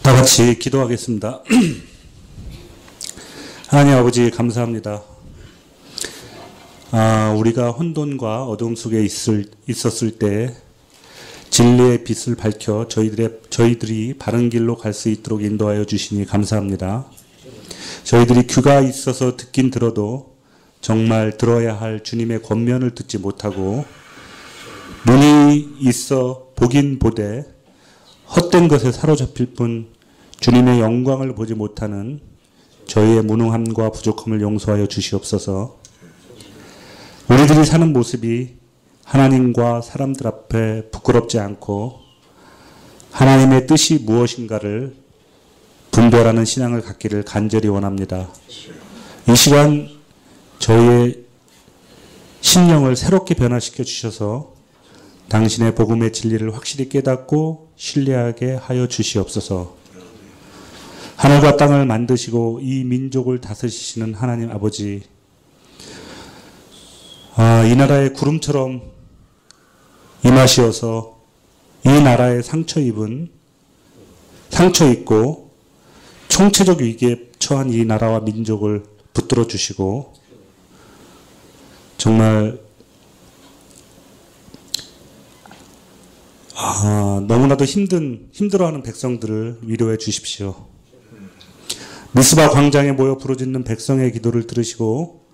다 같이 기도하겠습니다. 하나님 아버지 감사합니다. 우리가 혼돈과 어둠 속에 있었을 때 진리의 빛을 밝혀 저희들이 바른 길로 갈 수 있도록 인도하여 주시니 감사합니다. 저희들이 귀가 있어서 듣긴 들어도 정말 들어야 할 주님의 권면을 듣지 못하고 눈이 있어 보긴 보되 헛된 것에 사로잡힐 뿐 주님의 영광을 보지 못하는 저희의 무능함과 부족함을 용서하여 주시옵소서. 우리들이 사는 모습이 하나님과 사람들 앞에 부끄럽지 않고 하나님의 뜻이 무엇인가를 분별하는 신앙을 갖기를 간절히 원합니다. 이 시간 저희의 심령을 새롭게 변화시켜 주셔서 당신의 복음의 진리를 확실히 깨닫고 신뢰하게 하여 주시옵소서. 하늘과 땅을 만드시고 이 민족을 다스리시는 하나님 아버지, 이 나라의 구름처럼 임하시어서 이 나라에 상처 입고 총체적 위기에 처한 이 나라와 민족을 붙들어 주시고 정말 너무나도 힘들어하는 백성들을 위로해 주십시오. 미스바 광장에 모여 부르짖는 백성의 기도를 들으시고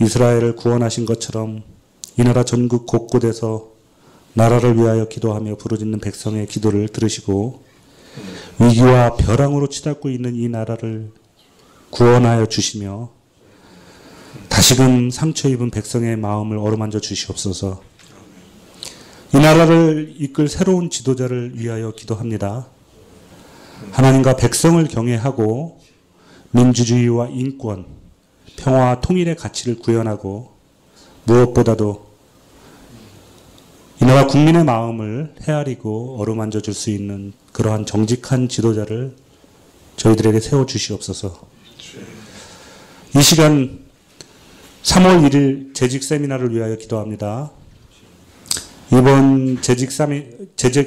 이스라엘을 구원하신 것처럼 이 나라 전국 곳곳에서 나라를 위하여 기도하며 부르짖는 백성의 기도를 들으시고 위기와 벼랑으로 치닫고 있는 이 나라를 구원하여 주시며 다시금 상처 입은 백성의 마음을 어루만져 주시옵소서. 이 나라를 이끌 새로운 지도자를 위하여 기도합니다. 하나님과 백성을 경외하고 민주주의와 인권, 평화와 통일의 가치를 구현하고 무엇보다도 이 나라 국민의 마음을 헤아리고 어루만져 줄 수 있는 그러한 정직한 지도자를 저희들에게 세워주시옵소서. 이 시간 3월 1일 재직 세미나를 위하여 기도합니다. 이번 재직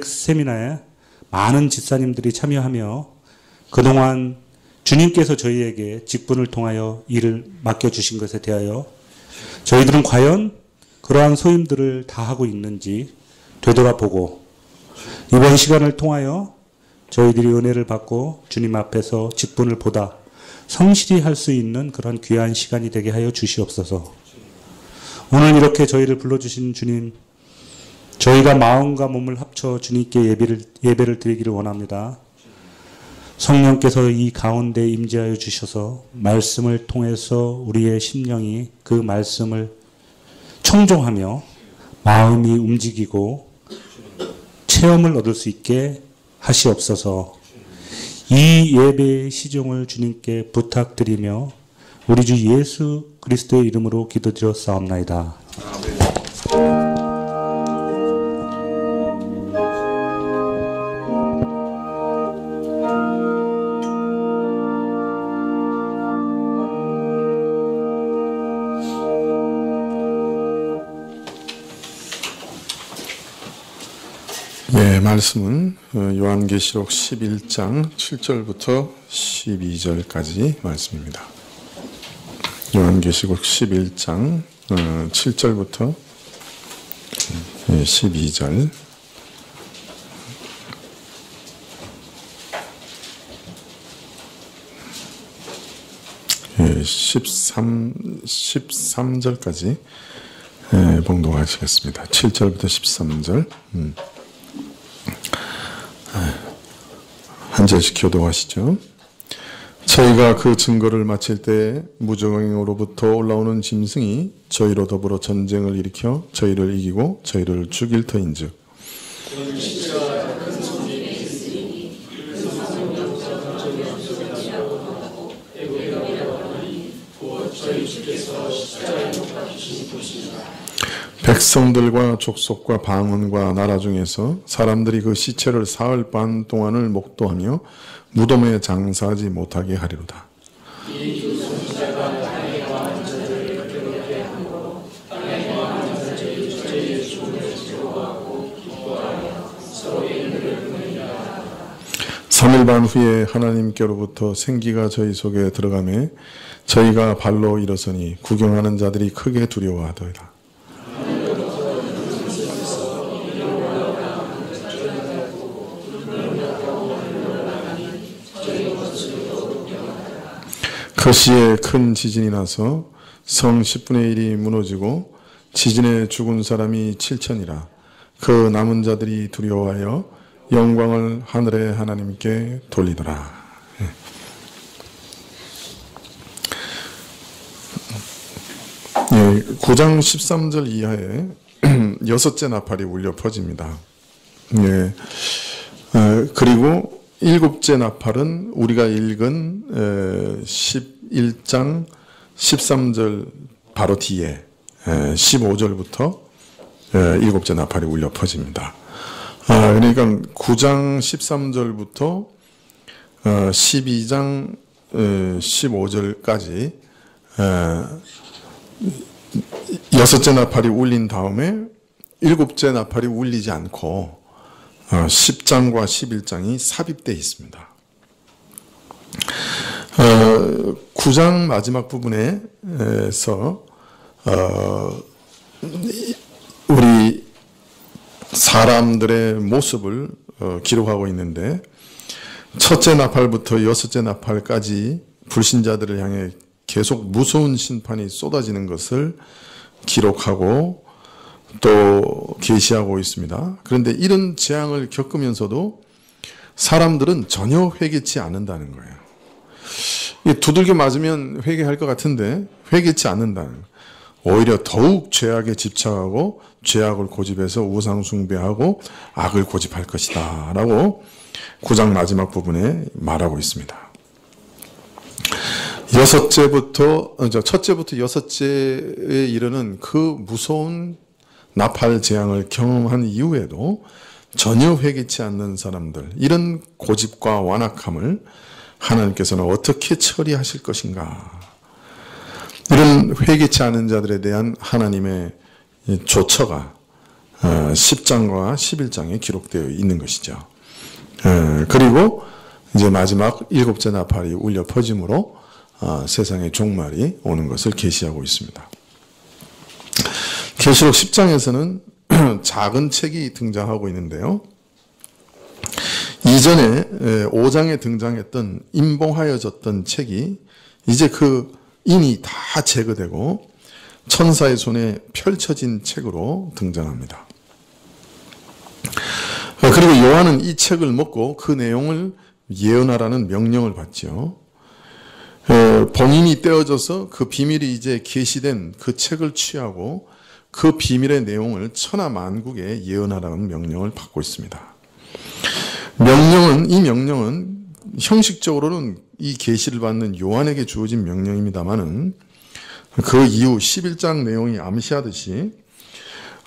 세미나에 많은 집사님들이 참여하며 그동안 주님께서 저희에게 직분을 통하여 일을 맡겨주신 것에 대하여 저희들은 과연 그러한 소임들을 다 하고 있는지 되돌아보고 이번 시간을 통하여 저희들이 은혜를 받고 주님 앞에서 직분을 보다 성실히 할 수 있는 그런 귀한 시간이 되게 하여 주시옵소서. 오늘 이렇게 저희를 불러주신 주님, 저희가 마음과 몸을 합쳐 주님께 예배를 드리기를 원합니다. 성령께서 이 가운데 임재하여 주셔서 말씀을 통해서 우리의 심령이 그 말씀을 청종하며 마음이 움직이고 체험을 얻을 수 있게 하시옵소서. 이 예배의 시종을 주님께 부탁드리며 우리 주 예수 그리스도의 이름으로 기도드렸사옵나이다. 네, 말씀은 요한계시록 11장 7절부터 12절까지 말씀입니다. 요한계시록 11장 7절부터 12절. 예, 13절까지 봉독하시겠습니다. 7절부터 13절. 한 절씩 교독하시죠. 저희가 그 증거를 마칠 때 무정왕으로부터 올라오는 짐승이 저희로 더불어 전쟁을 일으켜 저희를 이기고 저희를 죽일 터인즉 백성들과 족속과 방언과 나라 중에서 사람들이 그 시체를 사흘 반 동안을 목도하며 무덤에 장사하지 못하게 하리로다. 3일 반 후에 하나님께로부터 생기가 저희 속에 들어가매 저희가 발로 일어서니 구경하는 자들이 크게 두려워하더이다. 그 시에 큰 지진이 나서 성 10분의 1이 무너지고 지진에 죽은 사람이 7천이라. 그 남은 자들이 두려워하여 영광을 하늘의 하나님께 돌리더라. 예, 9장 13절 이하에 여섯째 나팔이 울려 퍼집니다. 예, 그리고 일곱째 나팔은 우리가 읽은 11장 13절 바로 뒤에 15절부터 일곱째 나팔이 울려 퍼집니다. 그러니까 9장 13절부터 12장 15절까지 여섯째 나팔이 울린 다음에 일곱째 나팔이 울리지 않고 10장과 11장이 삽입되어 있습니다. 9장 마지막 부분에서 우리 사람들의 모습을 기록하고 있는데 첫째 나팔부터 여섯째 나팔까지 불신자들을 향해 계속 무서운 심판이 쏟아지는 것을 기록하고 또 계시하고 있습니다. 그런데 이런 재앙을 겪으면서도 사람들은 전혀 회개치 않는다는 거예요. 두들겨 맞으면 회개할 것 같은데 회개치 않는다는 거예요. 오히려 더욱 죄악에 집착하고 죄악을 고집해서 우상 숭배하고 악을 고집할 것이다 라고 9장 마지막 부분에 말하고 있습니다. 첫째부터 여섯째에 이르는 그 무서운 나팔 재앙을 경험한 이후에도 전혀 회개치 않는 사람들, 이런 고집과 완악함을 하나님께서는 어떻게 처리하실 것인가. 이런 회개치 않은 자들에 대한 하나님의 조처가 10장과 11장에 기록되어 있는 것이죠. 그리고 이제 마지막 일곱째 나팔이 울려 퍼짐으로 세상의 종말이 오는 것을 계시하고 있습니다. 계시록 10장에서는 작은 책이 등장하고 있는데요. 이전에 5장에 등장했던 임봉하여졌던 책이 이제 그 인이 다 제거되고 천사의 손에 펼쳐진 책으로 등장합니다. 그리고 요한은 이 책을 먹고 그 내용을 예언하라는 명령을 받죠. 봉인이 떼어져서 그 비밀이 이제 계시된 그 책을 취하고 그 비밀의 내용을 천하 만국에 예언하라는 명령을 받고 있습니다. 이 명령은 형식적으로는 이 계시를 받는 요한에게 주어진 명령입니다만은 그 이후 11장 내용이 암시하듯이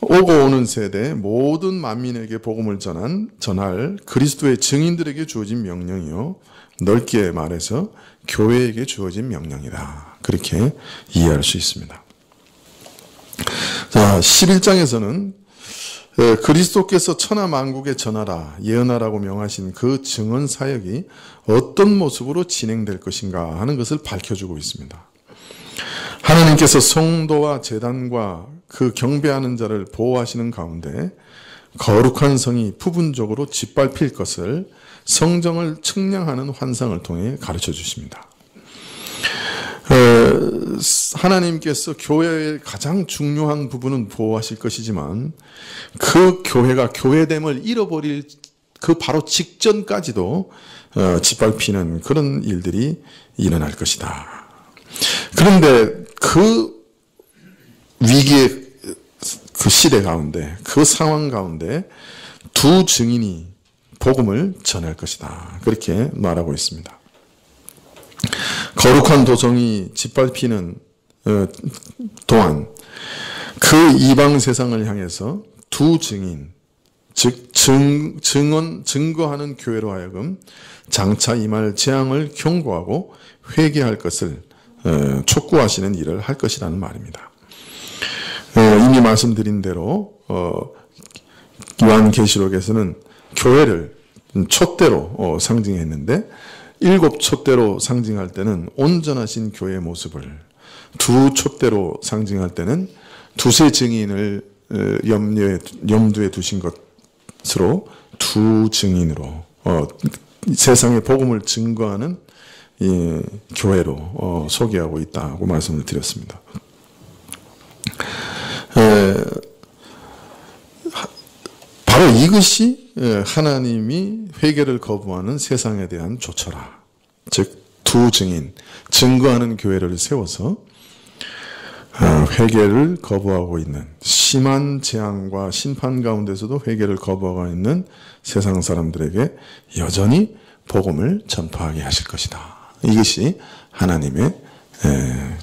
오고 오는 세대 모든 만민에게 복음을 전할 그리스도의 증인들에게 주어진 명령이요, 넓게 말해서 교회에게 주어진 명령이다. 그렇게 이해할 수 있습니다. 자, 11장에서는 그리스도께서 천하 만국에 전하라, 예언하라고 명하신 그 증언 사역이 어떤 모습으로 진행될 것인가 하는 것을 밝혀주고 있습니다. 하나님께서 성도와 제단과 그 경배하는 자를 보호하시는 가운데 거룩한 성이 부분적으로 짓밟힐 것을 성정을 측량하는 환상을 통해 가르쳐 주십니다. 하나님께서 교회의 가장 중요한 부분은 보호하실 것이지만 그 교회가 교회됨을 잃어버릴 그 바로 직전까지도 짓밟히는 그런 일들이 일어날 것이다. 그런데 그 위기의 그 시대 가운데, 그 상황 가운데 두 증인이 복음을 전할 것이다. 그렇게 말하고 있습니다. 거룩한 도성이 짓밟히는 동안 그 이방 세상을 향해서 두 증인, 즉 증거하는 교회로 하여금 장차 임할 재앙을 경고하고 회개할 것을 촉구하시는 일을 할 것이라는 말입니다. 이미 말씀드린 대로 요한계시록에서는 교회를 촛대로 상징했는데 7 촛대로 상징할 때는 온전하신 교회의 모습을, 2 촛대로 상징할 때는 2세 증인을 염두에 두신 것으로 2 증인으로 세상의 복음을 증거하는 교회로 소개하고 있다고 말씀을 드렸습니다. 바로 이것이 하나님이 회개를 거부하는 세상에 대한 조처라. 즉 2 증인, 증거하는 교회를 세워서 회개를 거부하고 있는, 심한 재앙과 심판 가운데서도 회개를 거부하고 있는 세상 사람들에게 여전히 복음을 전파하게 하실 것이다. 이것이 하나님의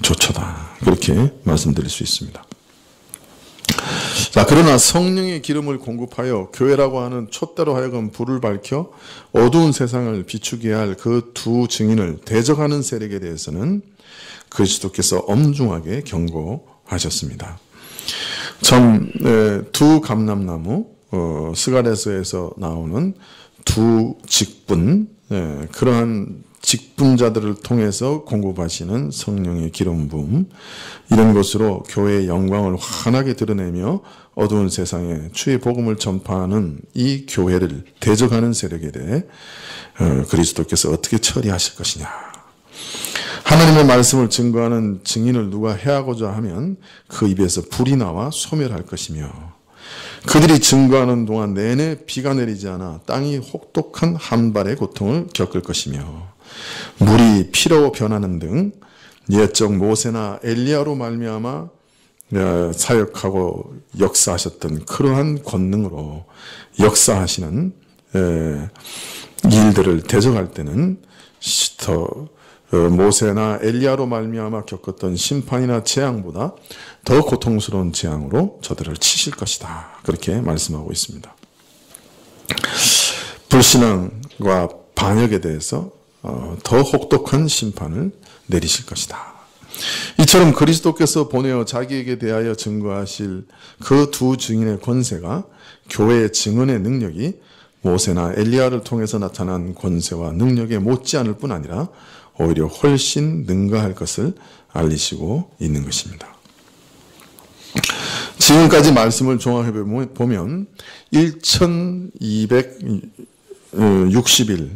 조처다. 그렇게 말씀드릴 수 있습니다. 자, 그러나 성령의 기름을 공급하여 교회라고 하는 촛대로 하여금 불을 밝혀 어두운 세상을 비추게 할 그 2 증인을 대적하는 세력에 대해서는 그리스도께서 엄중하게 경고하셨습니다. 참 2 감람나무, 스가랴서에서 나오는 2 직분, 그러한 직분자들을 통해서 공급하시는 성령의 기름 부음, 이런 것으로 교회의 영광을 환하게 드러내며 어두운 세상에 주의 복음을 전파하는 이 교회를 대적하는 세력에 대해 그리스도께서 어떻게 처리하실 것이냐. 하나님의 말씀을 증거하는 증인을 누가 해하고자 하면 그 입에서 불이 나와 소멸할 것이며, 그들이 증거하는 동안 내내 비가 내리지 않아 땅이 혹독한 한발의 고통을 겪을 것이며, 물이 피로 변하는 등 옛적 모세나 엘리야로 말미암아 사역하고 역사하셨던 그러한 권능으로 역사하시는 일들을 대적할 때는 모세나 엘리야로 말미암아 겪었던 심판이나 재앙보다 더 고통스러운 재앙으로 저들을 치실 것이다. 그렇게 말씀하고 있습니다. 불신앙과 반역에 대해서 더 혹독한 심판을 내리실 것이다. 이처럼 그리스도께서 보내어 자기에게 대하여 증거하실 그 2 증인의 권세가 교회의 증언의 능력이 모세나 엘리야를 통해서 나타난 권세와 능력에 못지않을 뿐 아니라 오히려 훨씬 능가할 것을 알리시고 있는 것입니다. 지금까지 말씀을 종합해 보면 1260일,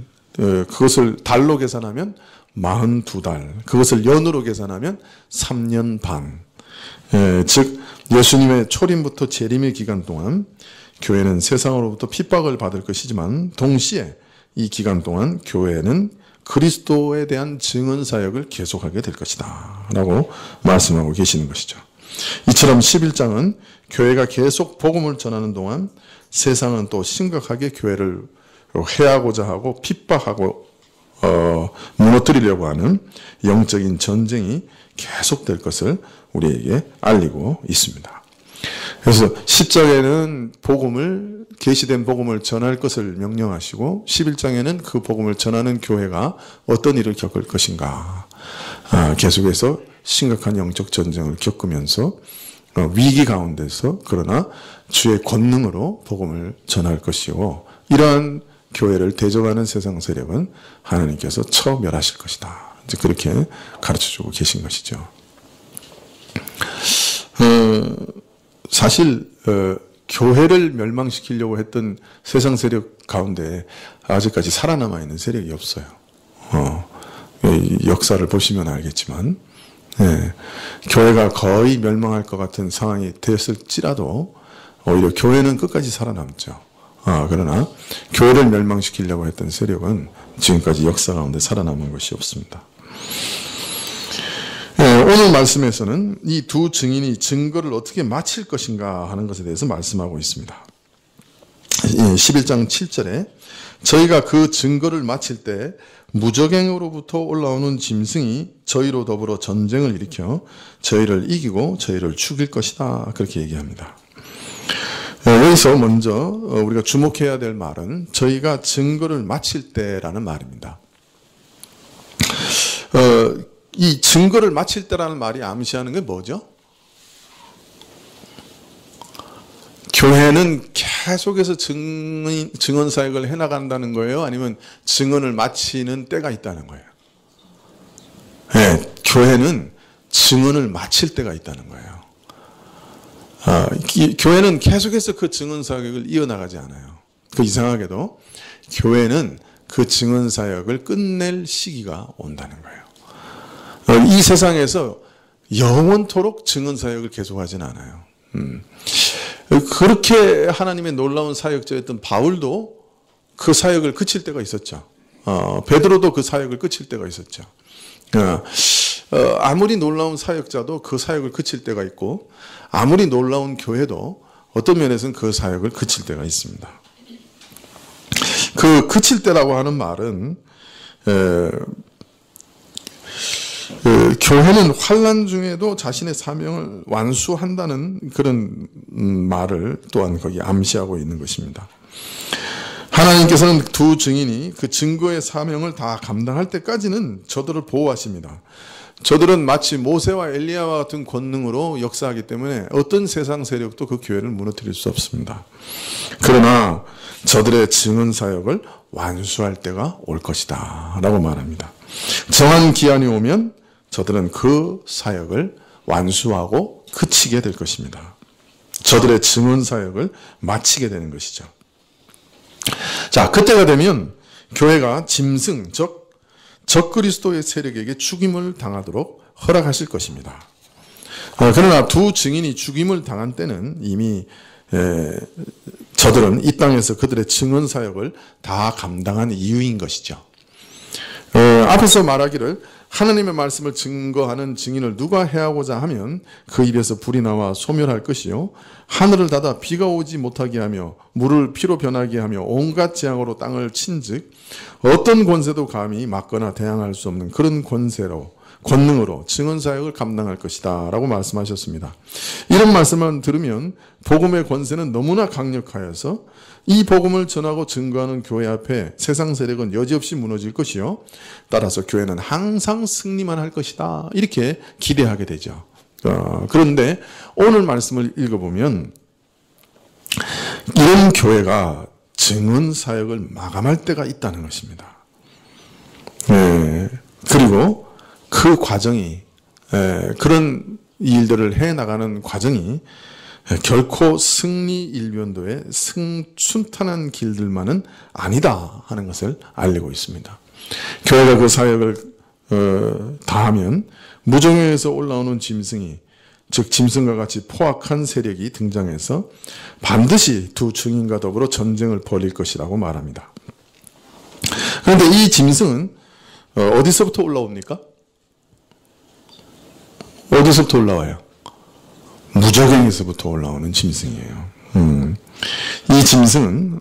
그것을 달로 계산하면 42달, 그것을 연으로 계산하면 3년 반, 즉 예수님의 초림부터 재림의 기간 동안 교회는 세상으로부터 핍박을 받을 것이지만 동시에 이 기간 동안 교회는 그리스도에 대한 증언 사역을 계속하게 될 것이다 라고 말씀하고 계시는 것이죠. 이처럼 11장은 교회가 계속 복음을 전하는 동안 세상은 또 심각하게 교회를 해하고자 하고 핍박하고 무너뜨리려고 하는 영적인 전쟁이 계속될 것을 우리에게 알리고 있습니다. 그래서 10장에는 복음을, 계시된 복음을 전할 것을 명령하시고 11장에는 그 복음을 전하는 교회가 어떤 일을 겪을 것인가, 계속해서 심각한 영적 전쟁을 겪으면서 위기 가운데서 그러나 주의 권능으로 복음을 전할 것이고, 이러한 교회를 대적하는 세상 세력은 하나님께서 처멸하실 것이다. 이제 그렇게 가르쳐주고 계신 것이죠. 사실 교회를 멸망시키려고 했던 세상 세력 가운데 아직까지 살아남아 있는 세력이 없어요. 역사를 보시면 알겠지만, 교회가 거의 멸망할 것 같은 상황이 됐을지라도 오히려 교회는 끝까지 살아남죠. 그러나 교회를 멸망시키려고 했던 세력은 지금까지 역사 가운데 살아남은 것이 없습니다. 오늘 말씀에서는 이 2 증인이 증거를 어떻게 마칠 것인가 하는 것에 대해서 말씀하고 있습니다. 11장 7절에 저희가 그 증거를 마칠 때 무적행으로부터 올라오는 짐승이 저희로 더불어 전쟁을 일으켜 저희를 이기고 저희를 죽일 것이다. 그렇게 얘기합니다. 여기서 먼저 우리가 주목해야 될 말은 저희가 증거를 마칠 때라는 말입니다. 이 증거를 마칠 때라는 말이 암시하는 게 뭐죠? 교회는 계속해서 증언 사역을 해나간다는 거예요? 아니면 증언을 마치는 때가 있다는 거예요? 네, 교회는 증언을 마칠 때가 있다는 거예요. 교회는 계속해서 그 증언 사역을 이어나가지 않아요. 그 이상하게도 교회는 그 증언 사역을 끝낼 시기가 온다는 거예요. 이 세상에서 영원토록 증언 사역을 계속하진 않아요. 그렇게 하나님의 놀라운 사역자였던 바울도 그 사역을 그칠 때가 있었죠. 베드로도 그 사역을 그칠 때가 있었죠. 아무리 놀라운 사역자도 그 사역을 그칠 때가 있고, 아무리 놀라운 교회도 어떤 면에서는 그 사역을 그칠 때가 있습니다. 그 그칠 때라고 하는 말은 교회는 환난 중에도 자신의 사명을 완수한다는 그런 말을 또한 거기 암시하고 있는 것입니다. 하나님께서는 두 증인이 그 증거의 사명을 다 감당할 때까지는 저들을 보호하십니다. 저들은 마치 모세와 엘리야와 같은 권능으로 역사하기 때문에 어떤 세상 세력도 그 교회를 무너뜨릴 수 없습니다. 그러나 저들의 증언 사역을 완수할 때가 올 것이다 라고 말합니다. 정한 기한이 오면 저들은 그 사역을 완수하고 그치게 될 것입니다. 저들의 증언 사역을 마치게 되는 것이죠. 자, 그때가 되면 교회가 짐승, 즉 적그리스도의 세력에게 죽임을 당하도록 허락하실 것입니다. 그러나 두 증인이 죽임을 당한 때는 이미 저들은 이 땅에서 그들의 증언 사역을 다 감당한 이유인 것이죠. 앞에서 말하기를 하나님의 말씀을 증거하는 증인을 누가 해하고자 하면 그 입에서 불이 나와 소멸할 것이요 하늘을 닫아 비가 오지 못하게 하며 물을 피로 변하게 하며 온갖 재앙으로 땅을 친즉 어떤 권세도 감히 막거나 대항할 수 없는 그런 권능으로 증언 사역을 감당할 것이다 라고 말씀하셨습니다. 이런 말씀을 들으면 복음의 권세는 너무나 강력하여서 이 복음을 전하고 증거하는 교회 앞에 세상 세력은 여지없이 무너질 것이요 따라서 교회는 항상 승리만 할 것이다 이렇게 기대하게 되죠. 그런데 오늘 말씀을 읽어보면 이런 교회가 증언 사역을 마감할 때가 있다는 것입니다. 그리고 그 과정이 그런 일들을 해나가는 과정이 결코 승리 일변도의 순탄한 길들만은 아니다 하는 것을 알리고 있습니다. 교회가 그 사역을 다하면 무정에서 올라오는 짐승이 즉 짐승과 같이 포악한 세력이 등장해서 반드시 두 증인과 더불어 전쟁을 벌일 것이라고 말합니다. 그런데 이 짐승은 어디서부터 올라옵니까? 어디서부터 올라와요? 무저갱에서부터 올라오는 짐승이에요. 이 짐승은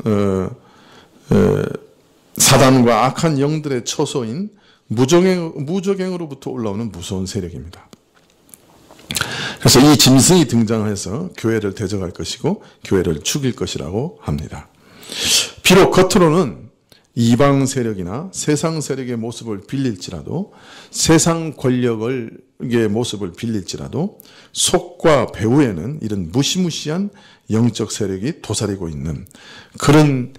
사단과 악한 영들의 처소인 무저갱으로부터 올라오는 무서운 세력입니다. 그래서 이 짐승이 등장해서 교회를 대적할 것이고 교회를 죽일 것이라고 합니다. 비록 겉으로는 이방 세력이나 세상 세력의 모습을 빌릴지라도 세상 권력의 모습을 빌릴지라도 속과 배후에는 이런 무시무시한 영적 세력이 도사리고 있는 그런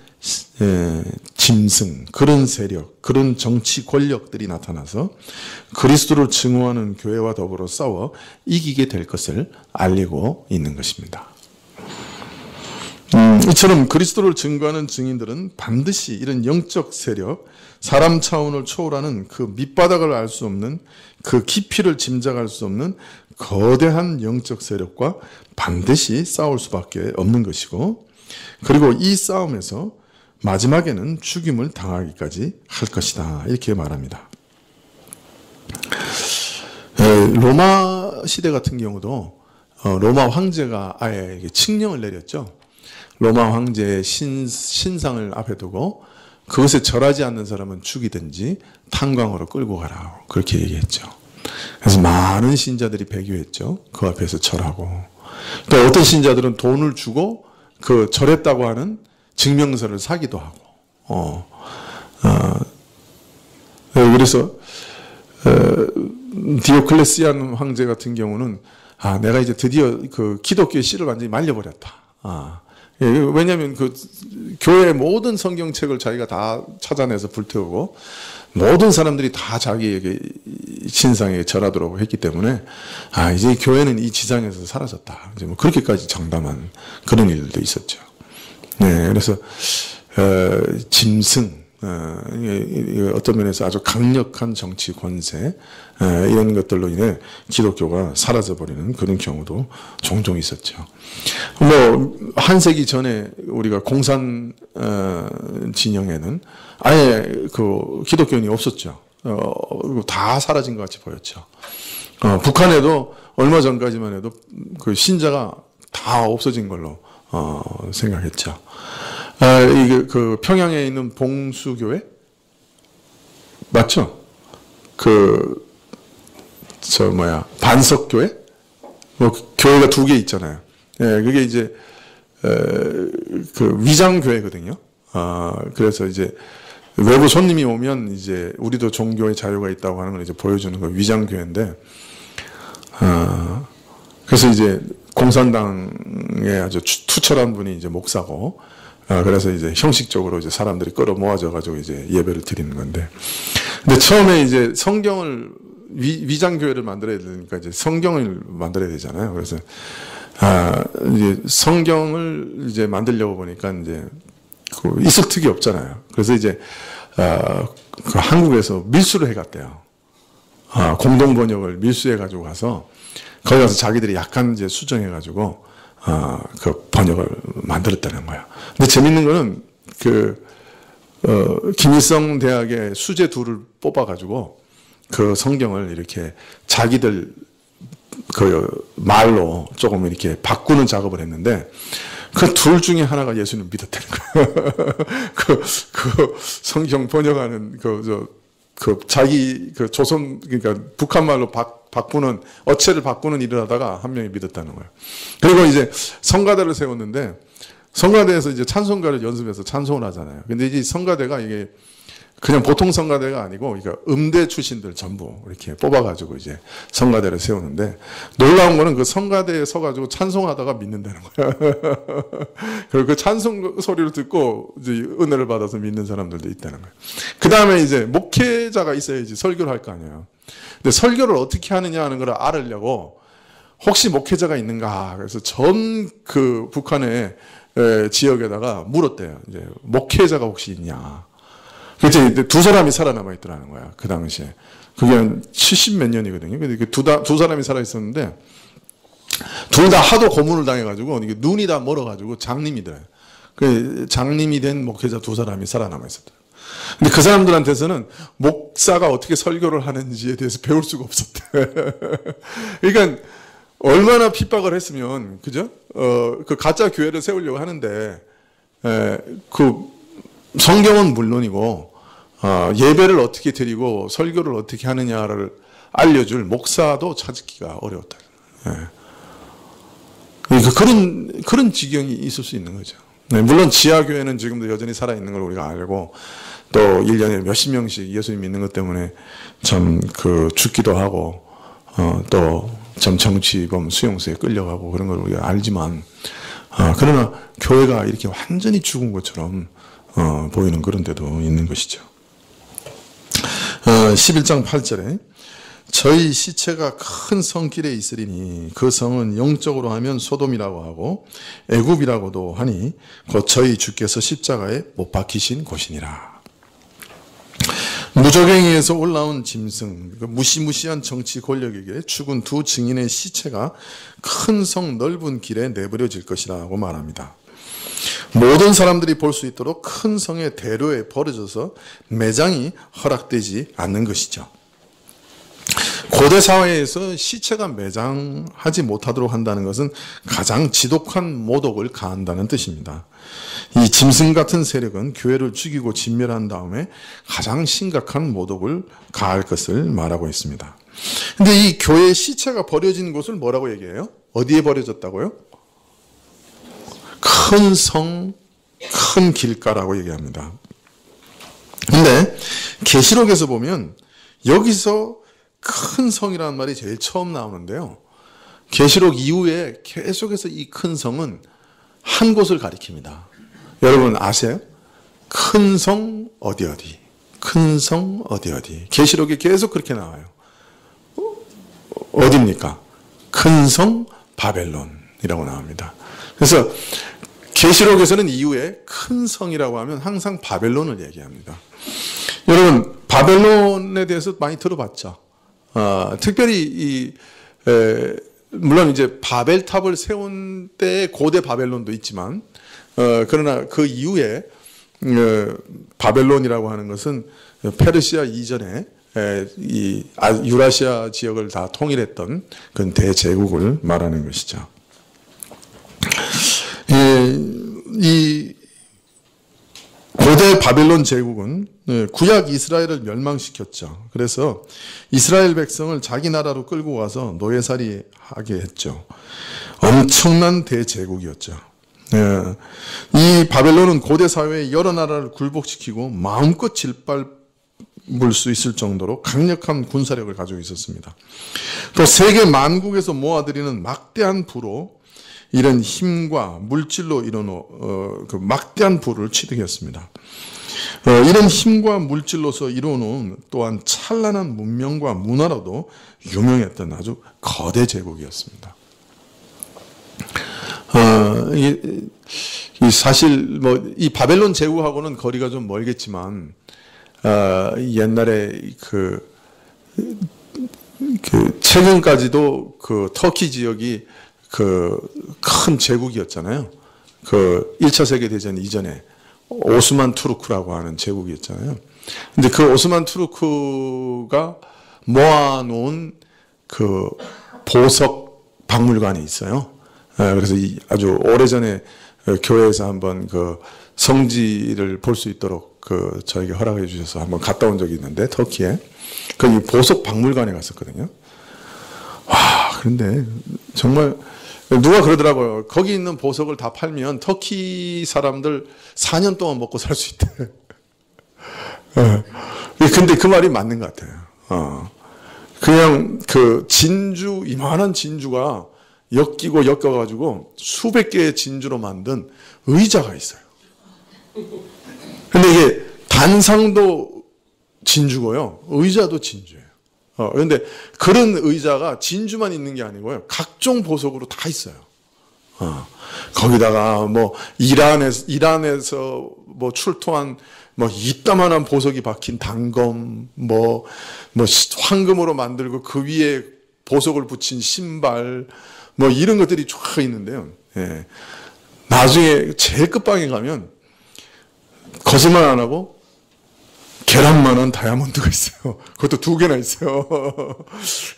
짐승, 그런 세력, 그런 정치 권력들이 나타나서 그리스도를 증오하는 교회와 더불어 싸워 이기게 될 것을 알리고 있는 것입니다. 이처럼 그리스도를 증거하는 증인들은 반드시 이런 영적 세력, 사람 차원을 초월하는 그 밑바닥을 알 수 없는 그 깊이를 짐작할 수 없는 거대한 영적 세력과 반드시 싸울 수밖에 없는 것이고 그리고 이 싸움에서 마지막에는 죽임을 당하기까지 할 것이다 이렇게 말합니다. 로마 시대 같은 경우도 로마 황제가 아예 칙령을 내렸죠. 로마 황제의 신상을 앞에 두고 그것에 절하지 않는 사람은 죽이든지 탄광으로 끌고 가라 그렇게 얘기했죠. 그래서 많은 신자들이 배교했죠. 그 앞에서 절하고 또 어떤 신자들은 돈을 주고 그 절했다고 하는 증명서를 사기도 하고 그래서 디오클레시안 황제 같은 경우는 내가 이제 드디어 그 기독교의 씨를 완전히 말려버렸다. 예, 왜냐하면 그 교회 모든 성경책을 자기가 다 찾아내서 불태우고 모든 사람들이 다 자기에게 신상에 절하도록 했기 때문에 이제 교회는 이 지상에서 사라졌다. 이제 뭐 그렇게까지 장담한 그런 일들도 있었죠. 네, 그래서 짐승 어떤 면에서 아주 강력한 정치 권세 이런 것들로 인해 기독교가 사라져버리는 그런 경우도 종종 있었죠. 뭐 한 세기 전에 우리가 공산 진영에는 아예 그 기독교인이 없었죠. 다 사라진 것 같이 보였죠. 북한에도 얼마 전까지만 해도 그 신자가 다 없어진 걸로 생각했죠. 이게 그 평양에 있는 봉수교회 맞죠? 반석교회? 뭐 교회가 2개 있잖아요. 예, 그게 이제 그 위장교회거든요. 그래서 이제 외부 손님이 오면 이제 우리도 종교의 자유가 있다고 하는 걸 이제 보여주는 거 위장교회인데, 그래서 이제 공산당에 아주 투철한 분이 이제 목사고, 그래서 이제 형식적으로 이제 사람들이 끌어 모아져가지고 이제 예배를 드리는 건데, 근데 처음에 이제 성경을 위장교회를 만들어야 되니까 이제 성경을 만들어야 되잖아요. 그래서 이제 성경을 이제 만들려고 보니까 이제 있을 틈이 없잖아요. 그래서 이제 그 한국에서 밀수를 해갔대요. 공동 번역을 밀수해가지고 가서 거기 가서 자기들이 약간 이제 수정해가지고 그 번역을 만들었다는 거야. 근데 재밌는 거는 김일성 대학의 수재 둘을 뽑아가지고 그 성경을 이렇게 자기들 그 말로 조금 이렇게 바꾸는 작업을 했는데 그 둘 중에 하나가 예수님 믿었다는 거예요. 그 성경 번역하는 자기 조선 그러니까 북한 말로 바꾸는 어체를 바꾸는 일을 하다가 한 명이 믿었다는 거예요. 그리고 이제 성가대를 세웠는데 성가대에서 이제 찬송가를 연습해서 찬송을 하잖아요. 근데 이 성가대가 이게 그냥 보통 성가대가 아니고 그러니까 음대 출신들 전부 이렇게 뽑아가지고 이제 성가대를 세우는데 놀라운 거는 그 성가대에 서가지고 찬송하다가 믿는다는 거야. 그리고 그 찬송 소리를 듣고 이제 은혜를 받아서 믿는 사람들도 있다는 거예요. 그 다음에 이제 목회자가 있어야지 설교를 할 거 아니에요. 근데 설교를 어떻게 하느냐 하는 걸 알으려고 혹시 목회자가 있는가 그래서 전 그 북한의 지역에다가 물었대요. 이제 목회자가 혹시 있냐. 그때 2사람이 살아남아 있더라는 거야. 그 당시에. 그게 한 70 몇 년이거든요. 근데 두 사람이 살아 있었는데, 둘 다 하도 고문을 당해가지고, 이게 눈이 다 멀어가지고 장님이더래요. 그 장님이 된 목회자 2사람이 살아남아 있었대요. 근데 그 사람들한테서는 목사가 어떻게 설교를 하는지에 대해서 배울 수가 없었대. 그러니까, 얼마나 핍박을 했으면, 그죠? 그 가짜 교회를 세우려고 하는데, 성경은 물론이고 예배를 어떻게 드리고 설교를 어떻게 하느냐를 알려줄 목사도 찾기가 어려웠다. 그러니까 그런 지경이 있을 수 있는 거죠. 네, 물론 지하교회는 지금도 여전히 살아있는 걸 우리가 알고 또 1년에 몇십 명씩 예수님 믿는 것 때문에 참 죽기도 하고 또 참 정치범 수용소에 끌려가고 그런 걸 우리가 알지만 그러나 교회가 이렇게 완전히 죽은 것처럼 보이는 그런 데도 있는 것이죠. 11장 8절에 저희 시체가 큰 성길에 있으리니 그 성은 영적으로 하면 소돔이라고 하고 애굽이라고도 하니 곧 저희 주께서 십자가에 못 박히신 곳이니라. 무적행위에서 올라온 짐승, 무시무시한 정치 권력에게 죽은 2 증인의 시체가 큰 성 넓은 길에 내버려질 것이라고 말합니다. 모든 사람들이 볼 수 있도록 큰 성의 대로에 버려져서 매장이 허락되지 않는 것이죠. 고대 사회에서 시체가 매장하지 못하도록 한다는 것은 가장 지독한 모독을 가한다는 뜻입니다. 이 짐승 같은 세력은 교회를 죽이고 진멸한 다음에 가장 심각한 모독을 가할 것을 말하고 있습니다. 근데 이 교회의 시체가 버려진 곳을 뭐라고 얘기해요? 어디에 버려졌다고요? 큰 성, 큰 길가라고 얘기합니다. 근데 계시록에서 보면 여기서 큰 성이라는 말이 제일 처음 나오는데요. 계시록 이후에 계속해서 이 큰 성은 한 곳을 가리킵니다. 여러분 아세요? 큰 성 어디 어디, 큰 성 어디 어디. 계시록에 계속 그렇게 나와요. 어디입니까? 큰 성 바벨론이라고 나옵니다. 그래서 계시록에서는 이후에 큰 성이라고 하면 항상 바벨론을 얘기합니다. 여러분 바벨론에 대해서 많이 들어봤죠? 특별히 물론 이제 바벨탑을 세운 때 고대 바벨론도 있지만 그러나 그 이후에 바벨론이라고 하는 것은 페르시아 이전에 이 유라시아 지역을 다 통일했던 그런 대제국을 말하는 것이죠. 이 고대 바벨론 제국은 구약 이스라엘을 멸망시켰죠. 그래서 이스라엘 백성을 자기 나라로 끌고 와서 노예살이 하게 했죠. 엄청난 대제국이었죠. 이 바벨론은 고대 사회의 여러 나라를 굴복시키고 마음껏 짓밟을 수 있을 정도로 강력한 군사력을 가지고 있었습니다. 또 세계 만국에서 모아들이는 막대한 부로 이런 힘과 물질로 이룬 그 막대한 부를 취득했습니다. 이런 힘과 물질로서 이루어놓은 또한 찬란한 문명과 문화로도 유명했던 아주 거대 제국이었습니다. 사실 이 바벨론 제국하고는 거리가 좀 멀겠지만 옛날에 최근까지도 그 터키 지역이 큰 제국이었잖아요. 1차 세계대전 이전에 오스만 투르크라고 하는 제국이었잖아요. 근데 그 오스만 투르크가 모아놓은 그 보석 박물관이 있어요. 그래서 아주 오래전에 교회에서 한번 그 성지를 볼 수 있도록 저에게 허락해 주셔서 한번 갔다 온 적이 있는데 터키에 거기 보석 박물관에 갔었거든요. 와, 그런데 정말 누가 그러더라고요. 거기 있는 보석을 다 팔면 터키 사람들 4년 동안 먹고 살 수 있대. 근데 그 말이 맞는 것 같아요. 그냥 진주, 이만한 진주가 엮여가지고 수백 개의 진주로 만든 의자가 있어요. 근데 이게 단상도 진주고요. 의자도 진주예요. 그런데 그런 의자가 진주만 있는 게 아니고요. 각종 보석으로 다 있어요. 거기다가 이란에서 출토한 이따만한 보석이 박힌 단검, 황금으로 만들고 그 위에 보석을 붙인 신발, 이런 것들이 쫙 있는데요. 예. 나중에 제일 끝방에 가면 거짓말 안 하고 계란만한 다이아몬드가 있어요. 그것도 2개나 있어요.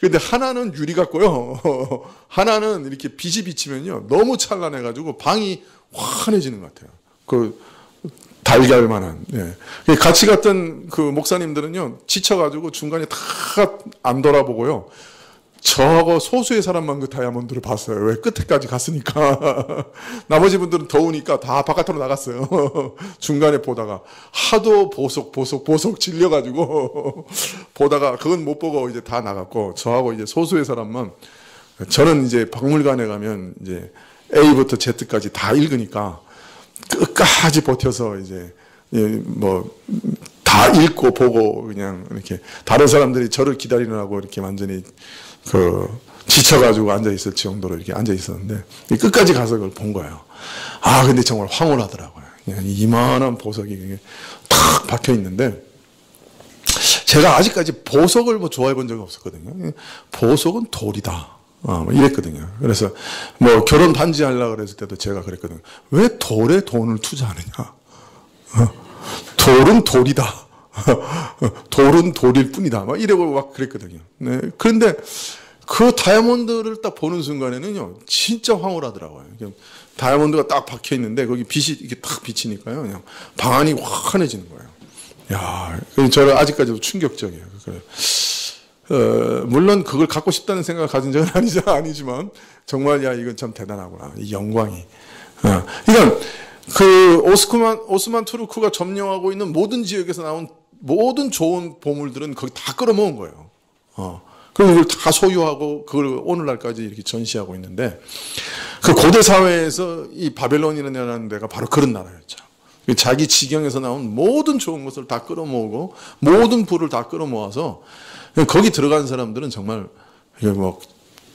근데 하나는 유리 같고요. 하나는 이렇게 빛이 비치면요. 너무 찬란해가지고 방이 환해지는 것 같아요. 달걀만한. 예. 같이 갔던 그 목사님들은요. 지쳐가지고 중간에 다 안 돌아보고요. 저하고 소수의 사람만 그 다이아몬드를 봤어요. 왜? 끝에까지 갔으니까. 나머지 분들은 더우니까 다 바깥으로 나갔어요. 중간에 보다가 하도 보석 질려가지고 보다가 그건 못 보고 이제 다 나갔고, 저하고 이제 소수의 사람만, 저는 이제 박물관에 가면 이제 A부터 Z까지 다 읽으니까 끝까지 버텨서 이제 다 읽고 보고 그냥 이렇게 다른 사람들이 저를 기다리느라고 이렇게 완전히 지쳐가지고 앉아있을 정도로 이렇게 앉아있었는데, 끝까지 가서 그걸 본 거예요. 근데 정말 황홀하더라고요. 이만한 보석이 탁 박혀 있는데, 제가 아직까지 보석을 좋아해 본 적이 없었거든요. 보석은 돌이다. 이랬거든요. 그래서 결혼 반지 하려고 그랬을 때도 제가 그랬거든요. 왜 돌에 돈을 투자하느냐? 돌은 돌이다. 돌은 돌일 뿐이다. 이러고 막 그랬거든요. 네. 그런데 그 다이아몬드를 딱 보는 순간에는요, 진짜 황홀하더라고요. 다이아몬드가 딱 박혀 있는데 거기 빛이 이렇게 딱 비치니까요, 그냥 방안이 환해지는 거예요. 야, 저는 아직까지도 충격적이에요. 물론 그걸 갖고 싶다는 생각을 가진 적은 아니지만 정말 이건 참 대단하구나. 이 영광이. 그러니까 오스만 투르크가 점령하고 있는 모든 지역에서 나온 모든 좋은 보물들은 거기 다 끌어모은 거예요. 그리고 이걸 다 소유하고 그걸 오늘날까지 이렇게 전시하고 있는데, 그 고대 사회에서 이 바벨론이라는 데가 바로 그런 나라였죠. 자기 지경에서 나온 모든 좋은 것을 다 끌어모으고 모든 부를 다 끌어모아서 거기 들어간 사람들은 정말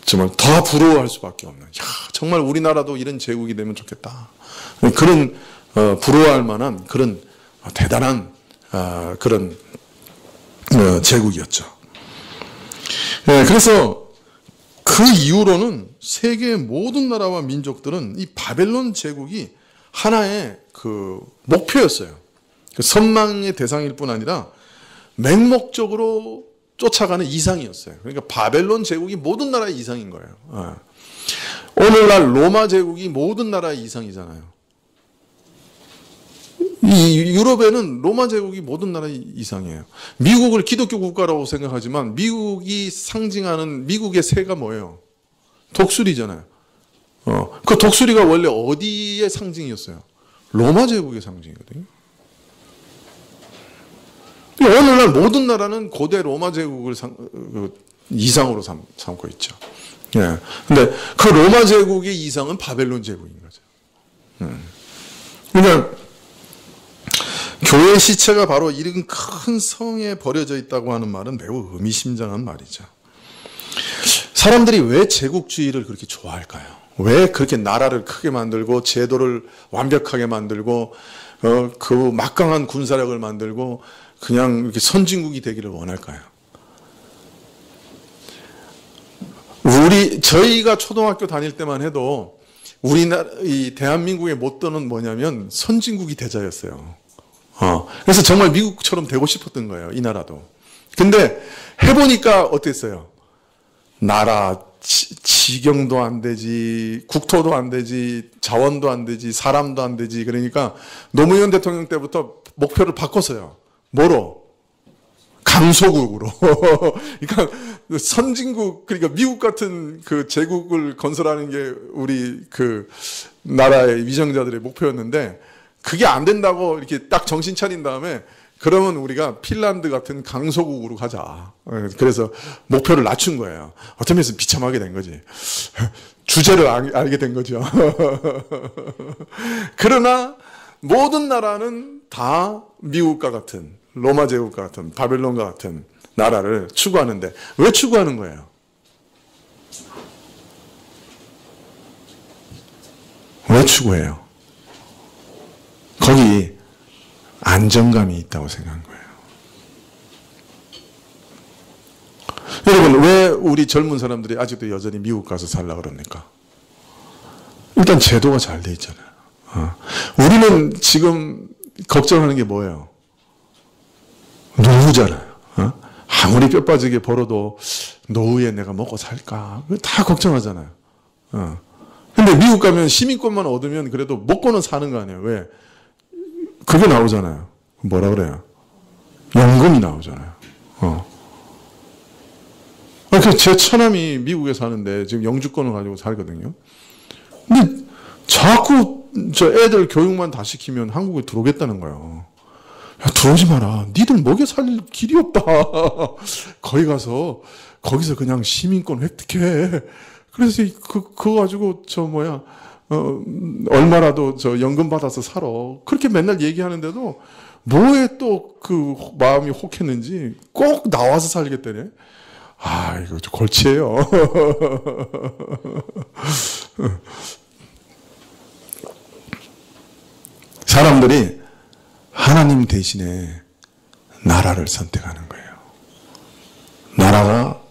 정말 더 부러워할 수밖에 없는, 정말 우리나라도 이런 제국이 되면 좋겠다, 그런 부러워할 만한 그런 대단한 그런 제국이었죠. 그래서 그 이후로는 세계의 모든 나라와 민족들은 이 바벨론 제국이 하나의 그 목표였어요. 그 선망의 대상일 뿐 아니라 맹목적으로 쫓아가는 이상이었어요. 그러니까 바벨론 제국이 모든 나라의 이상인 거예요. 오늘날 로마 제국이 모든 나라의 이상이잖아요. 이 유럽에는 로마 제국이 모든 나라의 이상이에요. 미국을 기독교 국가라고 생각하지만 미국이 상징하는 미국의 새가 뭐예요? 독수리잖아요. 그 독수리가 원래 어디의 상징이었어요? 로마 제국의 상징이거든요. 오늘날 모든 나라는 고대 로마 제국을 이상으로 삼고 있죠. 예. 근데 그 로마 제국의 이상은 바벨론 제국인 거죠. 그러니까 교회 시체가 바로 이런 큰 성에 버려져 있다고 하는 말은 매우 의미심장한 말이죠. 사람들이 왜 제국주의를 그렇게 좋아할까요? 왜 그렇게 나라를 크게 만들고 제도를 완벽하게 만들고 그 막강한 군사력을 만들고 그냥 이렇게 선진국이 되기를 원할까요? 저희가 초등학교 다닐 때만 해도 우리나라, 이 대한민국의 모토는 뭐냐면 선진국이 되자였어요. 그래서 정말 미국처럼 되고 싶었던 거예요, 이 나라도. 근데 해보니까 어땠어요? 나라, 지경도 안 되지, 국토도 안 되지, 자원도 안 되지, 사람도 안 되지. 그러니까 노무현 대통령 때부터 목표를 바꿨어요. 뭐로? 강소국으로. 그러니까 선진국, 그러니까 미국 같은 그 제국을 건설하는 게 우리 그 나라의 위정자들의 목표였는데, 그게 안 된다고 이렇게 딱 정신 차린 다음에, 그러면 우리가 핀란드 같은 강소국으로 가자. 그래서 목표를 낮춘 거예요. 어떤 면에서 비참하게 된 거지. 주제를 알게 된 거죠. 그러나 모든 나라는 다 미국과 같은, 로마 제국과 같은, 바벨론과 같은 나라를 추구하는데, 왜 추구하는 거예요? 왜 추구해요? 거기 안정감이 있다고 생각한 거예요. 여러분, 왜 우리 젊은 사람들이 아직도 여전히 미국 가서 살려고 그럽니까? 일단 제도가 잘 돼 있잖아요. 우리는 지금 걱정하는 게 뭐예요? 노후잖아요. 아무리 뼈 빠지게 벌어도 노후에 내가 먹고 살까? 다 걱정하잖아요. 근데 미국 가면 시민권만 얻으면 그래도 먹고는 사는 거 아니에요. 왜? 그게 나오잖아요. 뭐라 그래요? 연금이 나오잖아요. 제 처남이 미국에 사는데 지금 영주권을 가지고 살거든요. 근데 자꾸 저 애들 교육만 다 시키면 한국에 들어오겠다는 거예요. 야, 들어오지 마라. 니들 먹여 살릴 길이 없다. 거기 가서 거기서 그냥 시민권 획득해. 그래서 그거 가지고 얼마라도 연금 받아서 살아. 그렇게 맨날 얘기하는데도 뭐에 또 그 마음이 혹했는지 꼭 나와서 살겠다네. 이거 좀 골치예요. 사람들이 하나님 대신에 나라를 선택하는 거예요. 나라가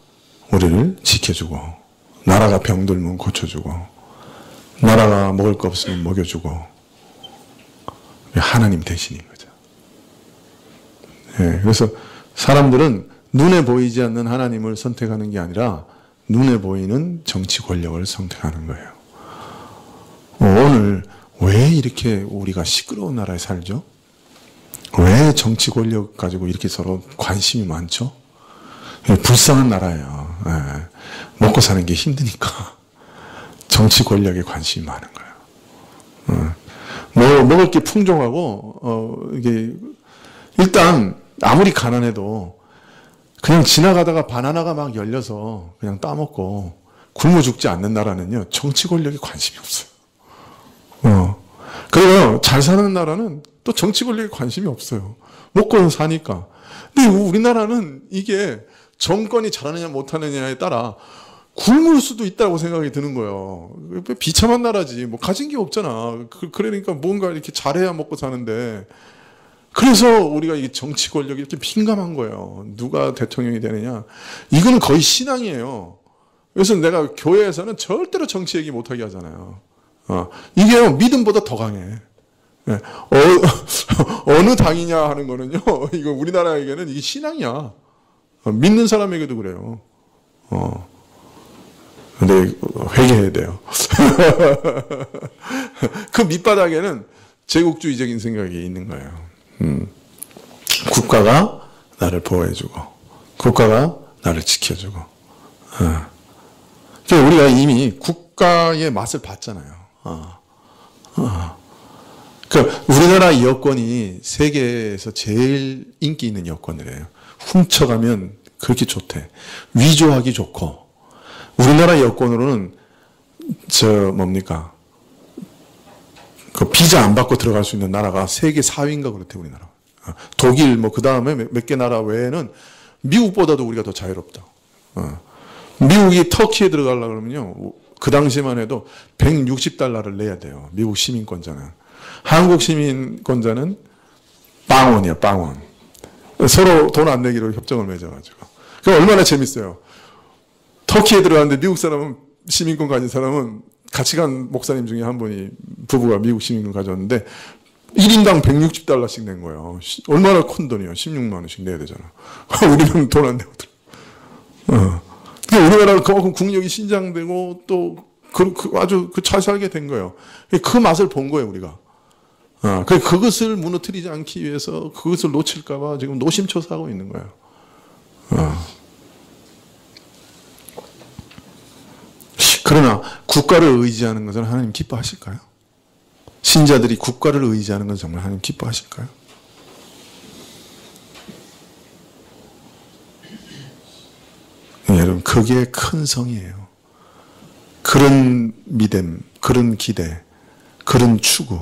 우리를 지켜주고, 나라가 병들면 고쳐주고, 나라가 먹을 거 없으면 먹여주고, 하나님 대신인 거죠. 그래서 사람들은 눈에 보이지 않는 하나님을 선택하는 게 아니라 눈에 보이는 정치 권력을 선택하는 거예요. 오늘 왜 이렇게 우리가 시끄러운 나라에 살죠? 왜 정치 권력 가지고 이렇게 서로 관심이 많죠? 불쌍한 나라예요. 먹고 사는 게 힘드니까 정치 권력에 관심이 많은 거예요. 먹을 게 풍족하고 이게 일단 아무리 가난해도 그냥 지나가다가 바나나가 막 열려서 그냥 따먹고 굶어 죽지 않는 나라는요, 정치 권력에 관심이 없어요. 그리고 잘 사는 나라는 또 정치 권력에 관심이 없어요. 먹고는 사니까. 근데 우리나라는 이게 정권이 잘하느냐 못하느냐에 따라 굶을 수도 있다고 생각이 드는 거예요. 비참한 나라지. 뭐 가진 게 없잖아. 그러니까 뭔가 이렇게 잘해야 먹고 사는데. 그래서 우리가 이게 정치 권력이 이렇게 민감한 거예요. 누가 대통령이 되느냐. 이거는 거의 신앙이에요. 그래서 내가 교회에서는 절대로 정치 얘기 못하게 하잖아요. 이게 믿음보다 더 강해. 네. 어느 당이냐 하는 거는요, 이거 우리나라에게는 이게 신앙이야. 믿는 사람에게도 그래요. 근데 회개해야 돼요. 그 밑바닥에는 제국주의적인 생각이 있는 거예요. 국가가 나를 보호해주고, 국가가 나를 지켜주고. 그러니까 우리가 이미 국가의 맛을 봤잖아요. 그러니까 우리나라 여권이 세계에서 제일 인기 있는 여권이래요. 훔쳐가면 그렇게 좋대. 위조하기 좋고. 우리나라 여권으로는 뭡니까? 그 비자 안 받고 들어갈 수 있는 나라가 세계 4위인가 그렇대, 우리나라. 독일, 그 다음에 몇 개 나라 외에는 미국보다도 우리가 더 자유롭다. 미국이 터키에 들어가려고 그러면요, 그 당시만 해도 160달러를 내야 돼요. 미국 시민권자는. 한국 시민권자는 빵원이야, 빵원. 서로 돈 안 내기로 협정을 맺어가지고. 그럼 얼마나 재밌어요. 터키에 들어갔는데 미국 사람은, 시민권 가진 사람은 같이 간 목사님 중에 한 분이, 부부가 미국 시민권 가졌는데 1인당 160달러씩 낸 거예요. 얼마나 큰 돈이에요. 16만 원씩 내야 되잖아. 우리는 돈 안 내고 들어. 우리나라는 그만큼 국력이 신장되고 또 아주 잘 살게 된 거예요. 그 맛을 본 거예요, 우리가. 그것을 무너뜨리지 않기 위해서, 그것을 놓칠까봐 지금 노심초사하고 있는 거예요. 그러나 국가를 의지하는 것은 하나님 기뻐하실까요? 신자들이 국가를 의지하는 것은 정말 하나님 기뻐하실까요? 여러분, 그게 큰 성이에요. 그런 믿음, 그런 기대, 그런 추구,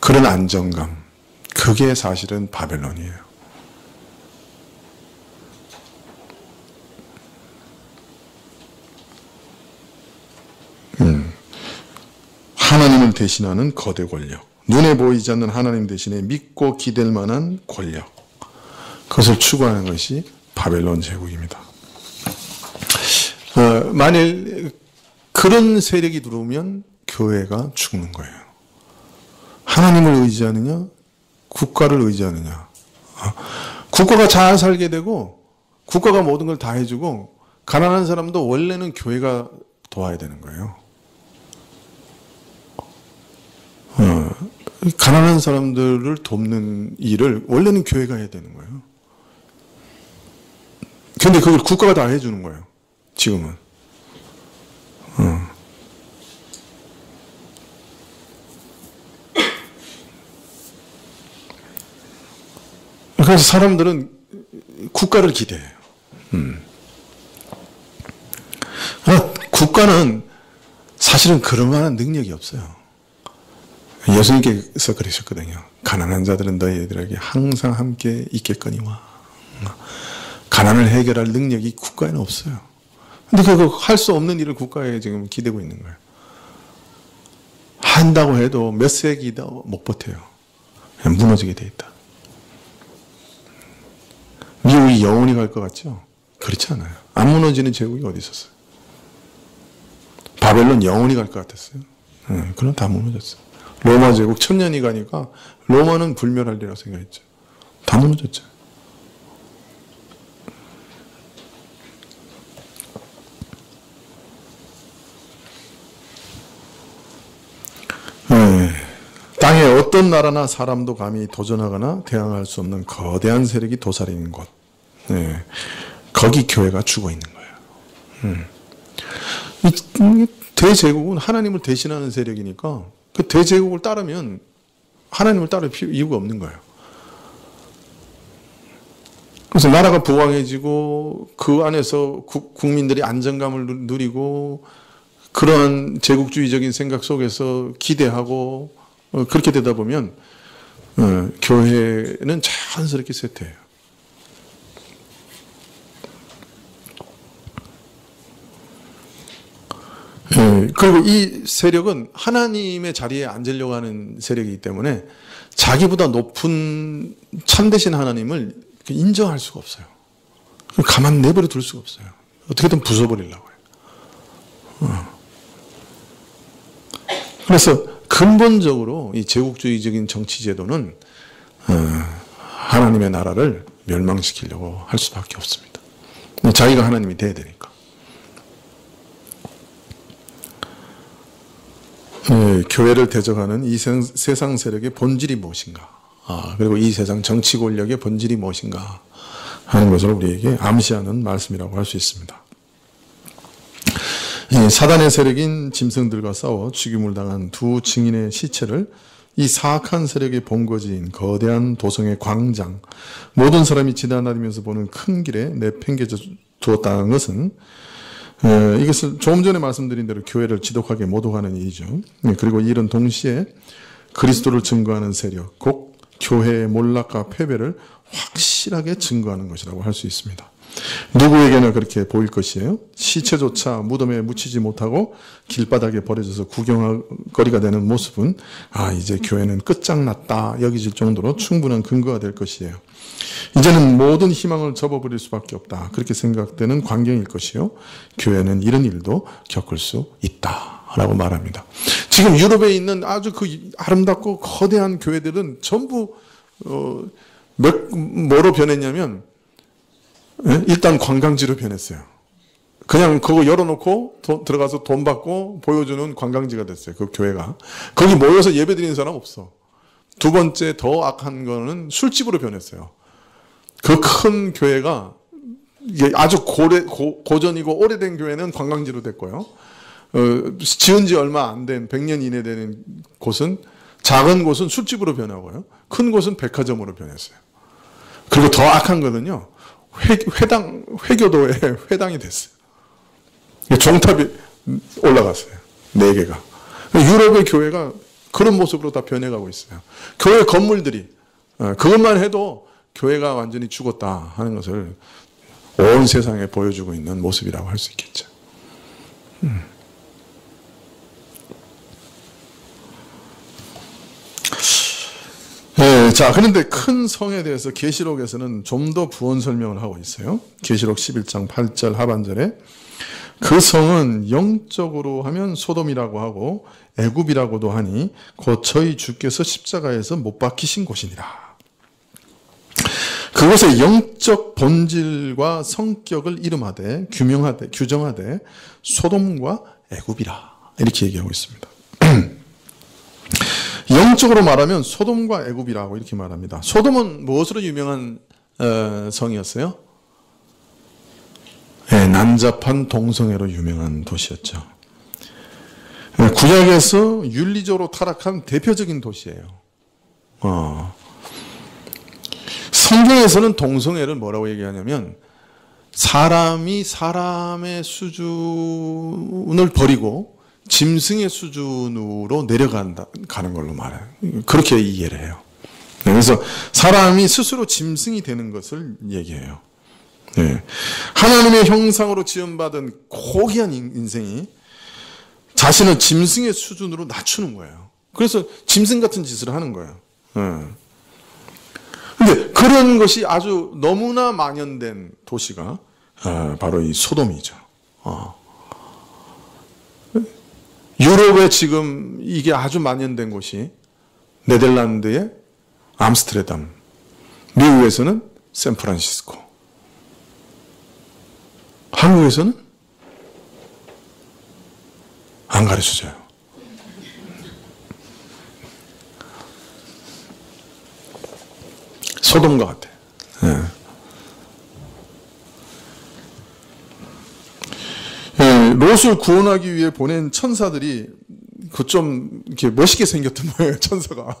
그런 안정감, 그게 사실은 바벨론이에요. 하나님을 대신하는 거대 권력, 눈에 보이지 않는 하나님 대신에 믿고 기댈 만한 권력, 그것을 추구하는 것이 바벨론 제국입니다. 만일 그런 세력이 들어오면 교회가 죽는 거예요. 하나님을 의지하느냐, 국가를 의지하느냐. 국가가 잘 살게 되고, 국가가 모든 걸 다 해주고, 가난한 사람도 원래는 교회가 도와야 되는 거예요. 가난한 사람들을 돕는 일을 원래는 교회가 해야 되는 거예요. 근데 그걸 국가가 다 해주는 거예요. 지금은. 그래서 사람들은 국가를 기대해요. 국가는 사실은 그럴 만한 능력이 없어요. 예수님께서 그러셨거든요. 가난한 자들은 너희들에게 항상 함께 있겠거니와. 가난을 해결할 능력이 국가에는 없어요. 근데 그거 할 수 없는 일을 국가에 지금 기대고 있는 거예요. 한다고 해도 몇 세기도 못 버텨요. 그냥 무너지게 돼 있다. 미국이 영원히 갈 것 같죠? 그렇지 않아요. 안 무너지는 제국이 어디 있었어요? 바벨론 영원히 갈 것 같았어요. 그럼 다 무너졌어요. 로마 제국 1000년이 가니까 로마는 불멸하리라고 생각했죠. 다 무너졌죠. 땅에 어떤 나라나 사람도 감히 도전하거나 대항할 수 없는 거대한 세력이 도사리는 곳. 거기 교회가 죽어 있는 거예요. 이 대제국은 하나님을 대신하는 세력이니까 그 대제국을 따르면 하나님을 따를 이유가 없는 거예요. 그래서 나라가 부강해지고 그 안에서 국민들이 안정감을 누리고 그러한 제국주의적인 생각 속에서 기대하고 그렇게 되다 보면 교회는 자연스럽게 쇠퇴해요. 그리고 이 세력은 하나님의 자리에 앉으려고 하는 세력이기 때문에 자기보다 높은 참되신 하나님을 인정할 수가 없어요. 가만 내버려 둘 수가 없어요. 어떻게든 부숴버리려고 해요. 그래서 근본적으로 이 제국주의적인 정치제도는 하나님의 나라를 멸망시키려고 할 수밖에 없습니다. 자기가 하나님이 돼야 되니까. 교회를 대적하는 이 세상 세력의 본질이 무엇인가, 그리고 이 세상 정치 권력의 본질이 무엇인가 하는 것을 우리에게 암시하는 말씀이라고 할 수 있습니다. 사단의 세력인 짐승들과 싸워 죽임을 당한 두 증인의 시체를 이 사악한 세력의 본거지인 거대한 도성의 광장, 모든 사람이 지나다니면서 보는 큰 길에 내팽개 두었다는 것은 이것을 조금 전에 말씀드린 대로 교회를 지독하게 모독하는 일이죠. 그리고 이런 동시에 그리스도를 증거하는 세력, 곧 교회의 몰락과 패배를 확실하게 증거하는 것이라고 할 수 있습니다. 누구에게나 그렇게 보일 것이에요. 시체조차 무덤에 묻히지 못하고 길바닥에 버려져서 구경거리가 되는 모습은 이제 교회는 끝장났다 여겨질 정도로 충분한 근거가 될 것이에요. 이제는 모든 희망을 접어버릴 수밖에 없다, 그렇게 생각되는 광경일 것이요, 교회는 이런 일도 겪을 수 있다라고 말합니다. 지금 유럽에 있는 아주 그 아름답고 거대한 교회들은 전부 뭐로 변했냐면 일단 관광지로 변했어요. 그냥 그거 열어놓고 들어가서 돈 받고 보여주는 관광지가 됐어요. 그 교회가. 거기 모여서 예배 드리는 사람 없어. 두 번째 더 악한 거는 술집으로 변했어요. 그 큰 교회가 이게 아주 고전이고 오래된 교회는 관광지로 됐고요. 지은 지 얼마 안 된 100년 이내 되는 곳은, 작은 곳은 술집으로 변하고요. 큰 곳은 백화점으로 변했어요. 그리고 더 악한 거는요, 회교도의 회당이 됐어요. 종탑이 올라갔어요. 4개가. 유럽의 교회가 그런 모습으로 다 변해가고 있어요. 교회 건물들이, 그것만 해도 교회가 완전히 죽었다 하는 것을 온 세상에 보여주고 있는 모습이라고 할 수 있겠죠. 자, 그런데 큰 성에 대해서 계시록에서는 좀 더 부언 설명을 하고 있어요. 계시록 11장 8절 하반절에 그 성은 영적으로 하면 소돔이라고 하고 애굽이라고도 하니 곧 저희 주께서 십자가에서 못 박히신 곳이니라. 그것의 영적 본질과 성격을 이름하되 규정하되 소돔과 애굽이라, 이렇게 얘기하고 있습니다. 영적으로 말하면 소돔과 애굽이라고 이렇게 말합니다. 소돔은 무엇으로 유명한 성이었어요? 난잡한 동성애로 유명한 도시였죠. 구약에서 윤리적으로 타락한 대표적인 도시예요. 성경에서는 동성애를 뭐라고 얘기하냐면 사람이 사람의 수준을 버리고 짐승의 수준으로 가는 걸로 말해요. 그렇게 이해를 해요. 그래서 사람이 스스로 짐승이 되는 것을 얘기해요. 하나님의 형상으로 지음받은 고귀한 인생이 자신을 짐승의 수준으로 낮추는 거예요. 그래서 짐승 같은 짓을 하는 거예요. 근데 그런 것이 아주 너무나 만연된 도시가 바로 이 소돔이죠. 유럽에 지금 이게 아주 만연된 곳이 네덜란드의 암스테르담, 미국에서는 샌프란시스코, 한국에서는 안 가르쳐줘요. 소돔과 같아. 롯을 구원하기 위해 보낸 천사들이 좀 이렇게 멋있게 생겼던 거예요, 천사가.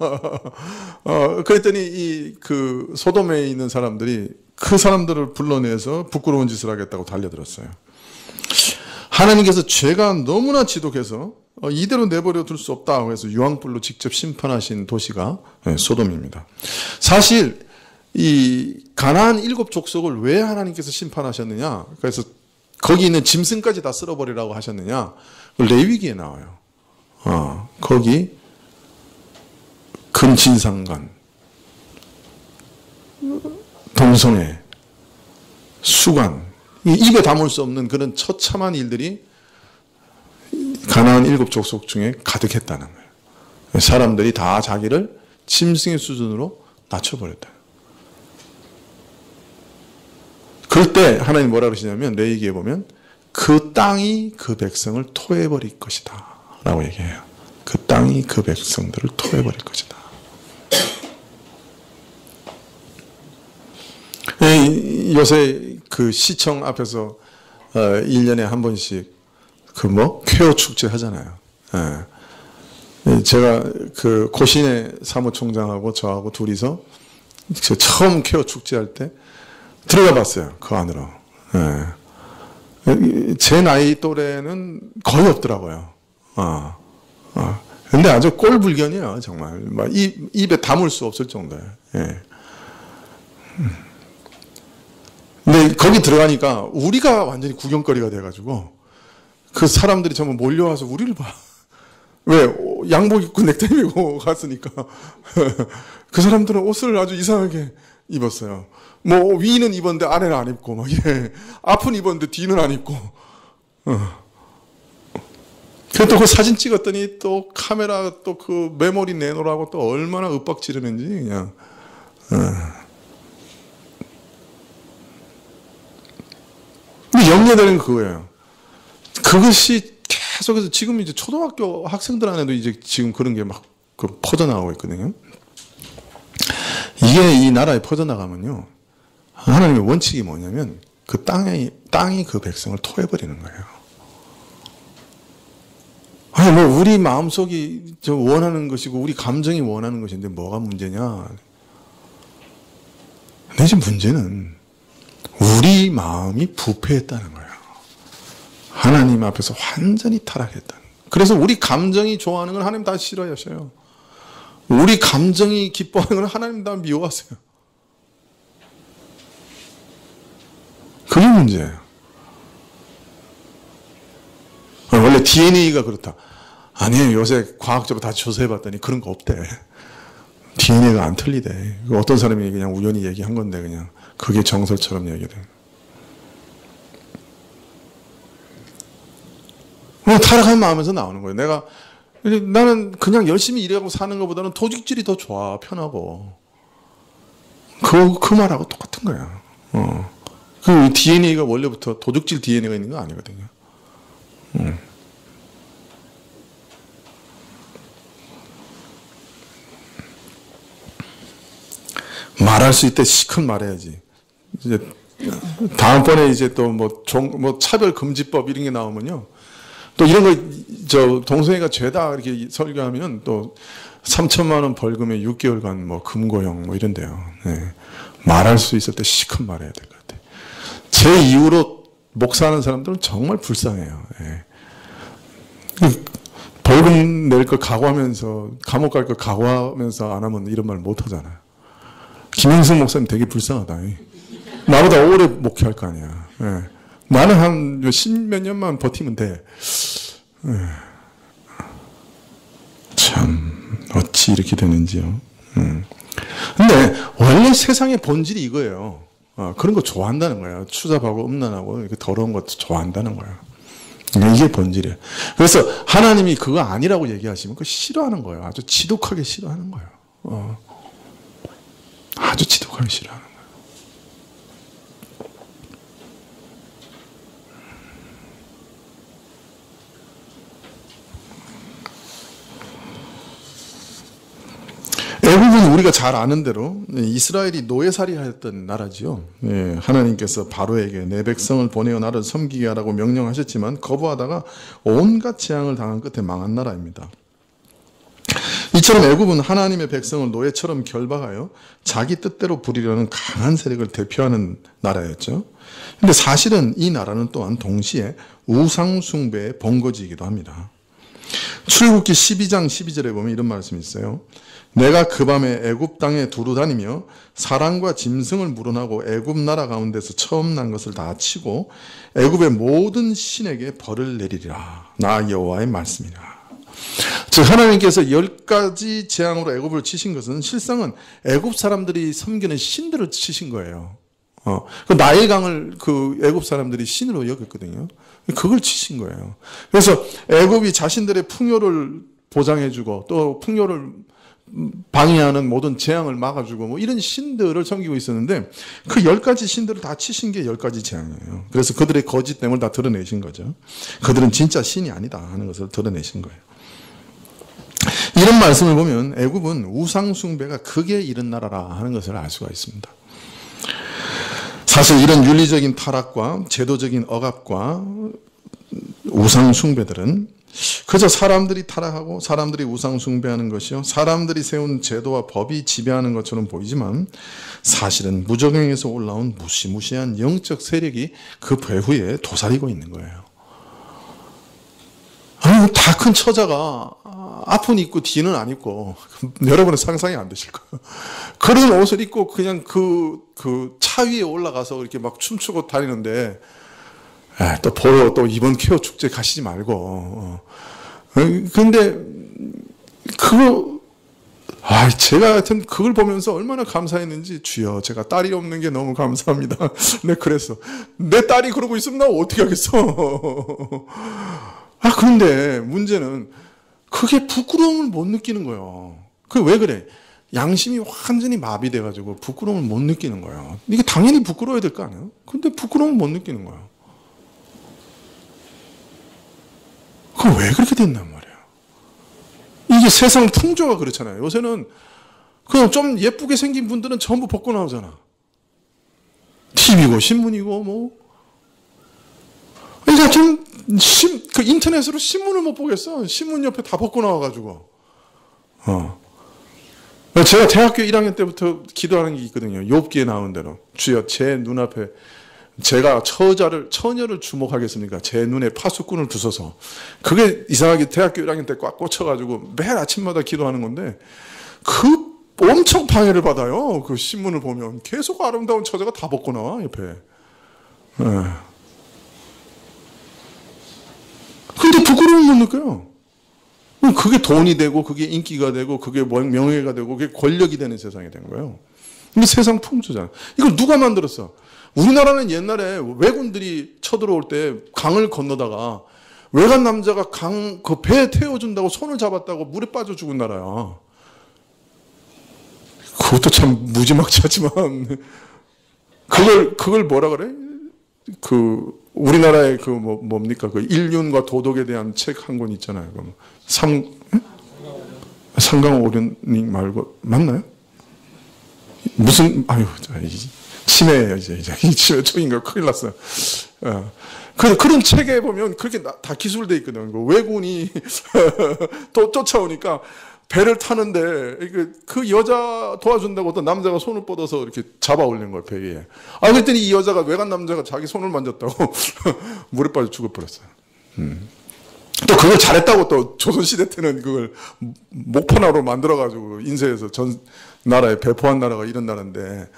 그랬더니 그 소돔에 있는 사람들이 그 사람들을 불러내서 부끄러운 짓을 하겠다고 달려들었어요. 하나님께서 죄가 너무나 지독해서 이대로 내버려 둘 수 없다고 해서 유황불로 직접 심판하신 도시가 소돔입니다. 사실 이 가나안 7 족속을 왜 하나님께서 심판하셨느냐? 그래서 거기 있는 짐승까지 다 쓸어버리라고 하셨느냐? 레위기에 나와요. 거기 금진상간, 동성애, 수관, 입에 담을 수 없는 그런 처참한 일들이 가나안 7 족속 중에 가득했다는 거예요. 사람들이 다 자기를 짐승의 수준으로 낮춰버렸다. 그럴 때 하나님 뭐라 그러시냐면 레위기에 보면 그 땅이 그 백성을 토해버릴 것이다 라고 얘기해요. 그 땅이 그 백성들을 토해버릴 것이다. 요새 그 시청 앞에서 1년에 한 번씩 쾌어 축제 하잖아요. 제가 그 고신의 사무총장하고 저하고 둘이서 처음 쾌어 축제 할 때 들어가 봤어요. 그 안으로. 제 나이 또래는 거의 없더라고요. 근데 아주 꼴불견이에요, 정말. 막 입에 담을 수 없을 정도예요. 근데 거기 들어가니까 우리가 완전히 구경거리가 돼가지고 그 사람들이 전부 몰려와서 우리를 봐. 왜? 양복 입고 넥타이 메고 갔으니까. 그 사람들은 옷을 아주 이상하게 입었어요. 뭐 위는 입었는데 아래는 안 입고 막 이래. 앞은 입었는데 뒤는 안 입고. 그래서 또 그 사진 찍었더니 또 카메라 또 그 메모리 내놓으라고 또 얼마나 윽박 지르는지 그냥. 근데 염려되는 그거예요. 그것이 계속해서 지금 이제 초등학교 학생들 안에도 이제 지금 그런 게 막 퍼져나가고 있거든요. 이게 이 나라에 퍼져나가면요. 하나님의 원칙이 뭐냐면 그 땅이 그 백성을 토해버리는 거예요. 아니, 뭐, 우리 마음속이 원하는 것이고, 우리 감정이 원하는 것인데 뭐가 문제냐? 근데 지금 문제는 우리 마음이 부패했다는 거예요. 하나님 앞에서 완전히 타락했다는. 그래서 우리 감정이 좋아하는 건 하나님 다 싫어하셔요. 우리 감정이 기뻐하는 건 하나님 다 미워하세요. 그게 문제예요. 원래 DNA가 그렇다. 아니에요. 요새 과학적으로 다 조사해봤더니 그런 거 없대. DNA가 안 틀리대. 어떤 사람이 그냥 우연히 얘기한 건데 그냥 그게 정설처럼 얘기돼. 타락한 마음에서 나오는 거예요. 나는 그냥 열심히 일하고 사는 것보다는 도둑질이 더 좋아. 편하고. 그 말하고 똑같은 거야. 그 DNA가 원래부터 도둑질 DNA가 있는 거 아니거든요. 말할 수 있을 때 시컷 말해야지. 이제 다음번에 이제 또 뭐 차별 금지법 이런 게 나오면요. 또 이런 거 동성애가 죄다 이렇게 설교하면 또 3천만 원 벌금에 6개월간 뭐 금고형 뭐 이런데요. 네. 말할 수 있을 때 시컷 말해야 될 것 같아요. 제 이후로 목사하는 사람들은 정말 불쌍해요. 네. 벌금 낼 걸 각오하면서 감옥 갈 걸 각오하면서 안 하면 이런 말 못 하잖아요. 김영승 목사님 되게 불쌍하다. 나보다 오래 목회할 거 아니야. 네. 나는 한 10몇 년만 버티면 돼. 참 어찌 이렇게 되는지요. 근데 원래 세상의 본질이 이거예요. 그런 거 좋아한다는 거예요. 추잡하고 음란하고 이렇게 더러운 것도 좋아한다는 거예요. 이게 본질이에요. 그래서 하나님이 그거 아니라고 얘기하시면 그거 싫어하는 거예요. 아주 지독하게 싫어하는 거예요. 아주 지독하게 싫어하는 거예요. 애국은 우리가 잘 아는 대로 이스라엘이 노예살이 하였던 나라지요. 예, 하나님께서 바로에게 내 백성을 보내어 나를 섬기게 하라고 명령하셨지만 거부하다가 온갖 재앙을 당한 끝에 망한 나라입니다. 이처럼 애굽은 하나님의 백성을 노예처럼 결박하여 자기 뜻대로 부리려는 강한 세력을 대표하는 나라였죠. 근데 사실은 이 나라는 또한 동시에 우상 숭배의 본거지이기도 합니다. 출애굽기 12장 12절에 보면 이런 말씀이 있어요. 내가 그 밤에 애굽 땅에 두루 다니며 사람과 짐승을 물어나고 애굽 나라 가운데서 처음 난 것을 다 치고 애굽의 모든 신에게 벌을 내리리라. 나 여호와의 말씀이라. 즉 하나님께서 10가지 재앙으로 애굽을 치신 것은 실상은 애굽 사람들이 섬기는 신들을 치신 거예요. 그 나일강을 그 애굽 사람들이 신으로 여겼거든요. 그걸 치신 거예요. 그래서 애굽이 자신들의 풍요를 보장해주고 또 풍요를 방해하는 모든 재앙을 막아주고 뭐 이런 신들을 섬기고 있었는데 그 10가지 신들을 다 치신 게 10가지 재앙이에요. 그래서 그들의 거짓됨을 다 드러내신 거죠. 그들은 진짜 신이 아니다 하는 것을 드러내신 거예요. 이런 말씀을 보면 애굽은 우상 숭배가 극에 이른 나라라 하는 것을 알 수가 있습니다. 사실 이런 윤리적인 타락과 제도적인 억압과 우상 숭배들은 그저 사람들이 타락하고 사람들이 우상 숭배하는 것이요 사람들이 세운 제도와 법이 지배하는 것처럼 보이지만 사실은 무적행에서 올라온 무시무시한 영적 세력이 그 배후에 도사리고 있는 거예요. 다 큰 처자가 앞은 입고 뒤는 안 입고 여러분은 상상이 안 되실 거예요. 그런 옷을 입고 그냥 그 차 위에 올라가서 이렇게 막 춤추고 다니는데 또 보러 또 이번 케어 축제 가시지 말고 근데 그거 제가 하여튼 그걸 보면서 얼마나 감사했는지 주여 제가 딸이 없는 게 너무 감사합니다. 네 그랬어. 내 딸이 그러고 있으면 나 어떻게 하겠어. 그런데 문제는 그게 부끄러움을 못 느끼는 거예요. 그게 왜 그래? 양심이 완전히 마비돼가지고 부끄러움을 못 느끼는 거예요. 이게 당연히 부끄러워야 될 거 아니에요? 근데 부끄러움을 못 느끼는 거예요. 그거 왜 그렇게 됐단 말이에요? 이게 세상 풍조가 그렇잖아요. 요새는 그냥 좀 예쁘게 생긴 분들은 전부 벗고 나오잖아. TV고 신문이고 뭐. 그러니까 좀 그 인터넷으로 신문을 못 보겠어. 신문 옆에 다 벗고 나와가지고. 제가 대학교 1학년 때부터 기도하는 게 있거든요. 욥기에 나온 대로 주여 제 눈앞에 제가 처녀를 주목하겠습니까? 제 눈에 파수꾼을 두소서. 그게 이상하게 대학교 1학년 때 꽉 꽂혀가지고 매일 아침마다 기도하는 건데 그 엄청 방해를 받아요. 그 신문을 보면 계속 아름다운 처자가 다 벗고 나와 옆에. 근데 부끄러움을 못 느껴요. 그게 돈이 되고 그게 인기가 되고 그게 명예가 되고 그게 권력이 되는 세상이 된 거예요. 이게 세상 풍조잖아. 이걸 누가 만들었어? 우리나라는 옛날에 왜군들이 쳐들어올 때 강을 건너다가 외간 남자가 그 배에 태워준다고 손을 잡았다고 물에 빠져 죽은 나라야. 그것도 참 무지막지하지만 그걸 뭐라 그래? 우리나라의 뭡니까? 그 인륜과 도덕에 대한 책 한 권 있잖아요. 삼강오륜 말고, 맞나요? 치매예요, 이제. 치매 초인가 큰일 났어요. 그런 책에 보면 그렇게 다 기술돼 있거든요. 왜군이 또 쫓아오니까 배를 타는데 그 여자 도와준다고 어떤 남자가 손을 뻗어서 이렇게 잡아 올린 거예요, 배 위에. 그랬더니 이 여자가 외간 남자가 자기 손을 만졌다고 물에 빠져 죽어버렸어요. 또 그걸 잘했다고 또 조선시대 때는 그걸 목판화로 만들어가지고 인쇄해서 전 나라에 배포한 나라가 이런 나라인데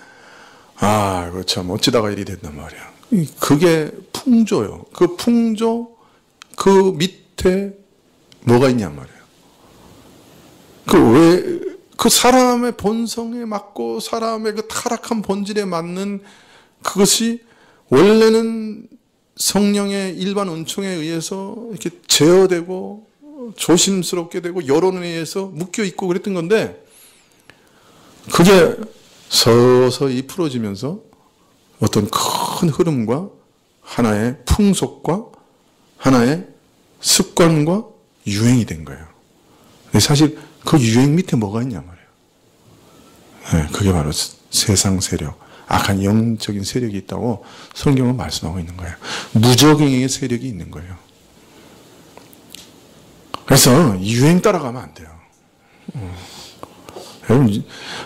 이거 참 어찌다가 일이 됐단 말이야. 그게 풍조요. 그 풍조 그 밑에 뭐가 있냔 말이에요. 그 사람의 본성에 맞고 사람의 그 타락한 본질에 맞는 그것이 원래는 성령의 일반 은총에 의해서 이렇게 제어되고 조심스럽게 되고 여론에 의해서 묶여 있고 그랬던 건데 그게 서서히 풀어지면서 어떤 큰 흐름과 하나의 풍속과 하나의 습관과 유행이 된 거예요. 사실 그 유행 밑에 뭐가 있냐 말이에요. 그게 바로 세상 세력, 악한 영적인 세력이 있다고 성경은 말씀하고 있는 거예요. 무적행의 세력이 있는 거예요. 그래서 유행 따라가면 안 돼요.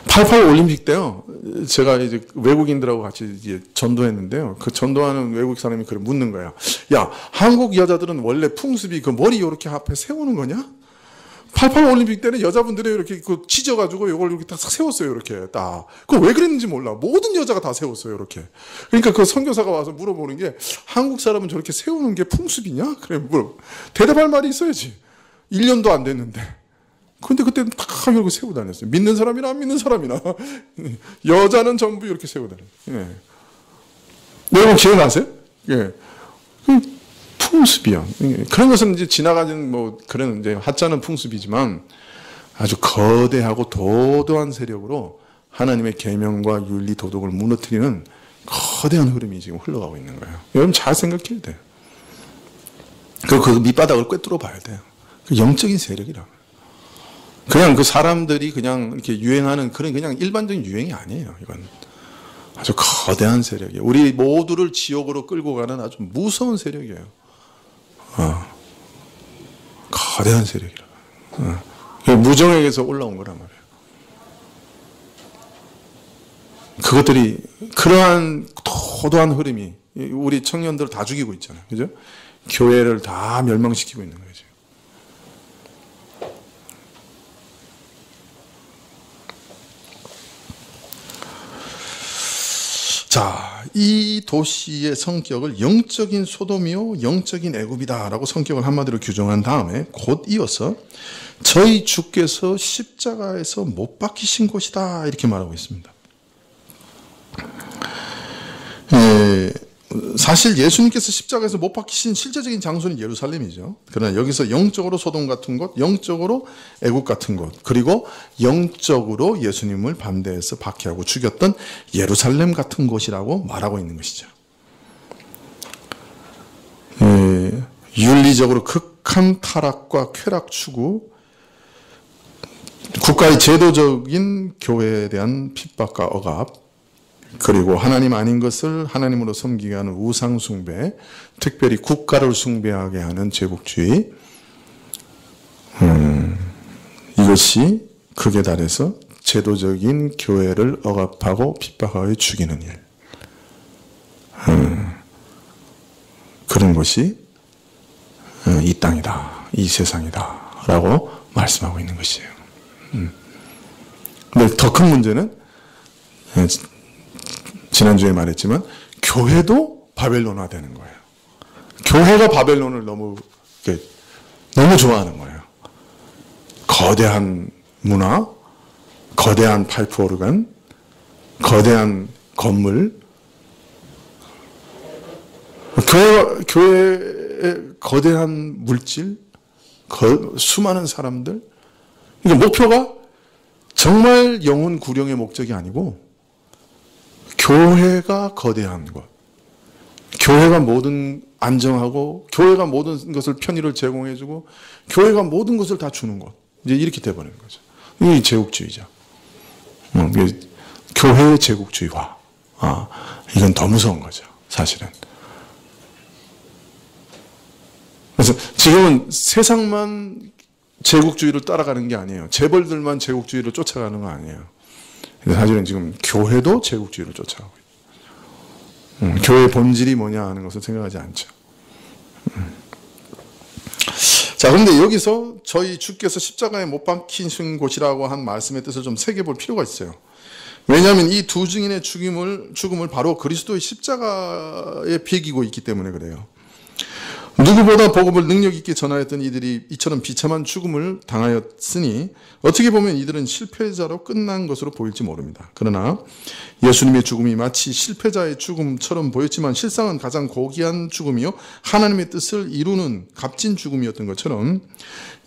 88 올림픽 때요, 제가 이제 외국인들하고 같이 이제 전도했는데요. 그 전도하는 외국 사람이 그래 묻는 거예요. 야, 한국 여자들은 원래 풍습이 그 머리 이렇게 앞에 세우는 거냐? 88 올림픽 때는 여자분들이 이렇게 그 찢어가지고 이걸 이렇게 딱 세웠어요. 이렇게 딱. 그거 왜 그랬는지 몰라. 모든 여자가 다 세웠어요. 이렇게. 그러니까 그 선교사가 와서 물어보는 게, 한국 사람은 저렇게 세우는 게 풍습이냐? 그래, 대답할 말이 있어야지. 1년도 안 됐는데. 근데 그때는 탁 이렇게 세우고 다녔어요. 믿는 사람이나 안 믿는 사람이나. 여자는 전부 이렇게 세우고 다녔어요. 예. 여러분 기억나세요? 예. 풍습이요. 그런 것은 이제 지나가는 뭐 그런 이제 하찮은 풍습이지만, 아주 거대하고 도도한 세력으로 하나님의 계명과 윤리 도덕을 무너뜨리는 거대한 흐름이 지금 흘러가고 있는 거예요. 여러분 잘 생각해야 돼요. 그 밑바닥을 꿰뚫어 봐야 돼요. 그 영적인 세력이라. 그냥 그 사람들이 그냥 이렇게 유행하는 그런 그냥 일반적인 유행이 아니에요. 이건 아주 거대한 세력이에요. 우리 모두를 지옥으로 끌고 가는 아주 무서운 세력이에요. 거대한 세력이라. 무정에게서 올라온 거란 말이에요. 그것들이, 그러한 도도한 흐름이 우리 청년들을 다 죽이고 있잖아요. 그죠? 교회를 다 멸망시키고 있는 거죠. 자, 이 도시의 성격을 영적인 소돔이요 영적인 애굽이다라고 성격을 한마디로 규정한 다음에 곧 이어서 저희 주께서 십자가에서 못 박히신 곳이다 이렇게 말하고 있습니다. 사실 예수님께서 십자가에서 못 박히신 실제적인 장소는 예루살렘이죠. 그러나 여기서 영적으로 소돔 같은 곳, 영적으로 애국 같은 곳, 그리고 영적으로 예수님을 반대해서 박해하고 죽였던 예루살렘 같은 곳이라고 말하고 있는 것이죠. 윤리적으로 극한 타락과 쾌락 추구, 국가의 제도적인 교회에 대한 핍박과 억압, 그리고 하나님 아닌 것을 하나님으로 섬기게 하는 우상 숭배, 특별히 국가를 숭배하게 하는 제국주의, 이것이 극에 달해서 제도적인 교회를 억압하고 핍박하여 죽이는 일, 그런 것이 이 땅이다, 이 세상이다 라고 말씀하고 있는 것이에요. 근데 더 큰 문제는 지난주에 말했지만 교회도 바벨론화 되는 거예요. 교회가 바벨론을 너무 좋아하는 거예요. 거대한 문화, 거대한 파이프 오르간, 거대한 건물, 교회의 거대한 물질, 수많은 사람들. 그러니까 목표가 정말 영혼 구령의 목적이 아니고 교회가 거대한 것, 교회가 모든 안정하고, 교회가 모든 것을 편의를 제공해주고, 교회가 모든 것을 다 주는 것, 이제 이렇게 돼버리는 거죠. 이게 제국주의죠. 교회의 제국주의화. 이건 더 무서운 거죠, 사실은. 그래서 지금은 세상만 제국주의를 따라가는 게 아니에요. 재벌들만 제국주의를 쫓아가는 거 아니에요. 사실은 지금 교회도 제국주의를 쫓아가고 있어요. 교회의 본질이 뭐냐 하는 것을 생각하지 않죠. 자, 그런데 여기서 저희 주께서 십자가에 못 박히신 곳이라고 한 말씀의 뜻을 좀 새겨볼 필요가 있어요. 왜냐하면 이 두 증인의 죽음을 바로 그리스도의 십자가에 비기고 있기 때문에 그래요. 누구보다 복음을 능력 있게 전하였던 이들이 이처럼 비참한 죽음을 당하였으니 어떻게 보면 이들은 실패자로 끝난 것으로 보일지 모릅니다. 그러나 예수님의 죽음이 마치 실패자의 죽음처럼 보였지만 실상은 가장 고귀한 죽음이요 하나님의 뜻을 이루는 값진 죽음이었던 것처럼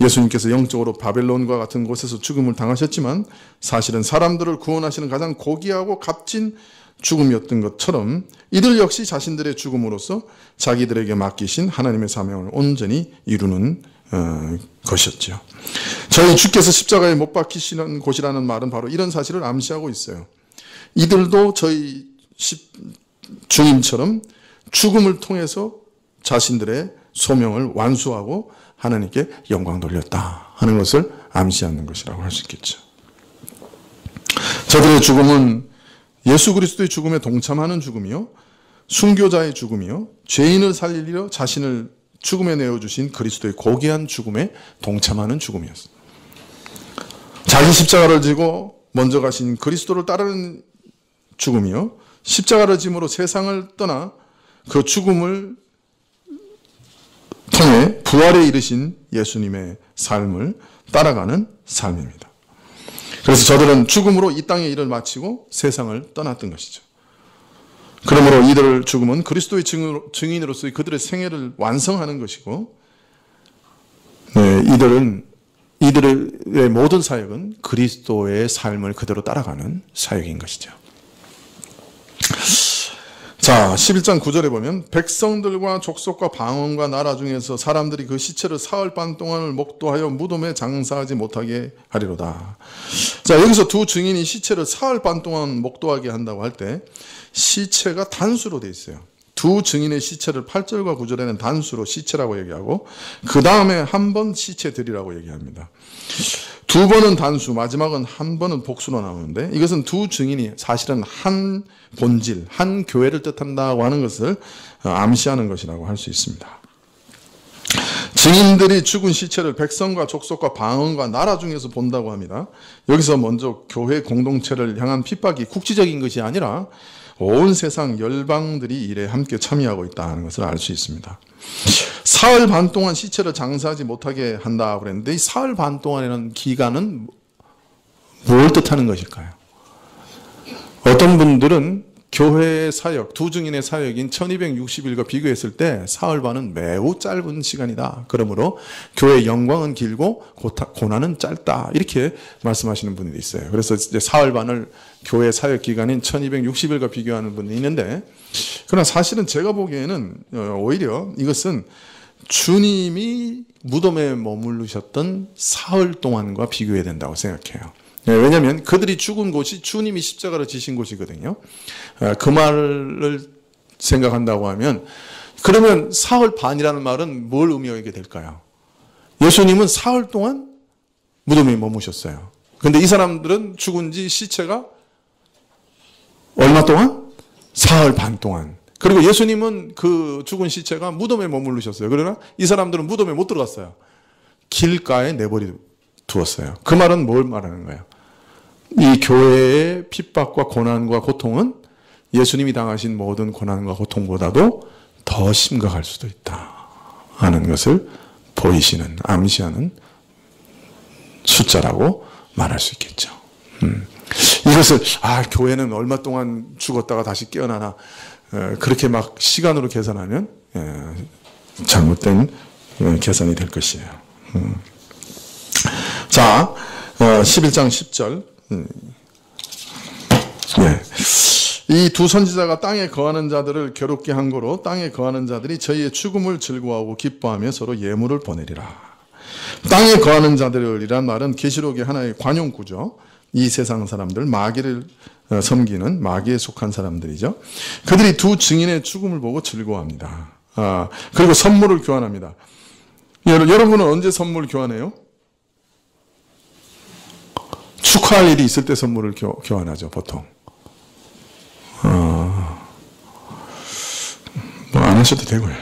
예수님께서 영적으로 바벨론과 같은 곳에서 죽음을 당하셨지만 사실은 사람들을 구원하시는 가장 고귀하고 값진 죽음이었던 것처럼 이들 역시 자신들의 죽음으로써 자기들에게 맡기신 하나님의 사명을 온전히 이루는 것이었죠. 저희 주께서 십자가에 못 박히시는 곳이라는 말은 바로 이런 사실을 암시하고 있어요. 이들도 저희 주님처럼 죽음을 통해서 자신들의 소명을 완수하고 하나님께 영광 돌렸다 하는 것을 암시하는 것이라고 할 수 있겠죠. 저들의 죽음은 예수 그리스도의 죽음에 동참하는 죽음이요, 순교자의 죽음이요, 죄인을 살리려 자신을 죽음에 내어주신 그리스도의 고귀한 죽음에 동참하는 죽음이었습니다. 자기 십자가를 지고 먼저 가신 그리스도를 따르는 죽음이요, 십자가를 짐으로 세상을 떠나 그 죽음을 통해 부활에 이르신 예수님의 삶을 따라가는 삶입니다. 그래서 저들은 죽음으로 이 땅의 일을 마치고 세상을 떠났던 것이죠. 그러므로 이들의 죽음은 그리스도의 증인으로서의 그들의 생애를 완성하는 것이고, 이들의 모든 사역은 그리스도의 삶을 그대로 따라가는 사역인 것이죠. 자, 11장 9절에 보면 백성들과 족속과 방언과 나라 중에서 사람들이 그 시체를 사흘 반 동안을 목도하여 무덤에 장사하지 못하게 하리로다. 자, 여기서 두 증인이 시체를 사흘 반 동안 목도하게 한다고 할 때 시체가 단수로 되어 있어요. 두 증인의 시체를 8절과 9절에는 단수로 시체라고 얘기하고 그 다음에 한 번 시체들이라고 얘기합니다. 두 번은 단수, 마지막은 한 번은 복수로 나오는데, 이것은 두 증인이 사실은 한 본질, 한 교회를 뜻한다고 하는 것을 암시하는 것이라고 할 수 있습니다. 증인들이 죽은 시체를 백성과 족속과 방언과 나라 중에서 본다고 합니다. 여기서 먼저 교회 공동체를 향한 핍박이 국지적인 것이 아니라 온 세상 열방들이 일에 함께 참여하고 있다는 것을 알 수 있습니다. 사흘 반 동안 시체를 장사하지 못하게 한다고 그랬는데, 이 사흘 반 동안이라는 기간은 뭘 뜻하는 것일까요? 어떤 분들은 교회의 사역, 두 증인의 사역인 1260일과 비교했을 때 사흘 반은 매우 짧은 시간이다. 그러므로 교회의 영광은 길고 고난은 짧다. 이렇게 말씀하시는 분들이 있어요. 그래서 이제 사흘 반을 교회 사역 기간인 1260일과 비교하는 분이 있는데, 그러나 사실은 제가 보기에는 오히려 이것은 주님이 무덤에 머무르셨던 사흘 동안과 비교해야 된다고 생각해요. 왜냐하면 그들이 죽은 곳이 주님이 십자가를 지신 곳이거든요. 그 말을 생각한다고 하면, 그러면 사흘 반이라는 말은 뭘 의미하게 될까요? 예수님은 사흘 동안 무덤에 머무셨어요. 그런데 이 사람들은 죽은 지 시체가 얼마 동안? 사흘 반 동안. 그리고 예수님은 그 죽은 시체가 무덤에 머무르셨어요. 그러나 이 사람들은 무덤에 못 들어갔어요. 길가에 내버려 두었어요. 그 말은 뭘 말하는 거예요? 이 교회의 핍박과 고난과 고통은 예수님이 당하신 모든 고난과 고통보다도 더 심각할 수도 있다 하는 것을 보이시는, 암시하는 숫자라고 말할 수 있겠죠. 이것을 교회는 얼마 동안 죽었다가 다시 깨어나나 그렇게 막 시간으로 계산하면 잘못된 계산이 될 것이에요. 자, 11장 10절. 이 두 선지자가 땅에 거하는 자들을 괴롭게 한 거로 땅에 거하는 자들이 저희의 죽음을 즐거워하고 기뻐하며 서로 예물을 보내리라. 땅에 거하는 자들이란 말은 계시록의 하나의 관용구죠. 이 세상 사람들, 마귀를 섬기는, 마귀에 속한 사람들이죠. 그들이 두 증인의 죽음을 보고 즐거워합니다. 그리고 선물을 교환합니다. 여러분은 언제 선물 교환해요? 축하할 일이 있을 때 선물을 교환하죠, 보통. 뭐 안 하셔도 되고요.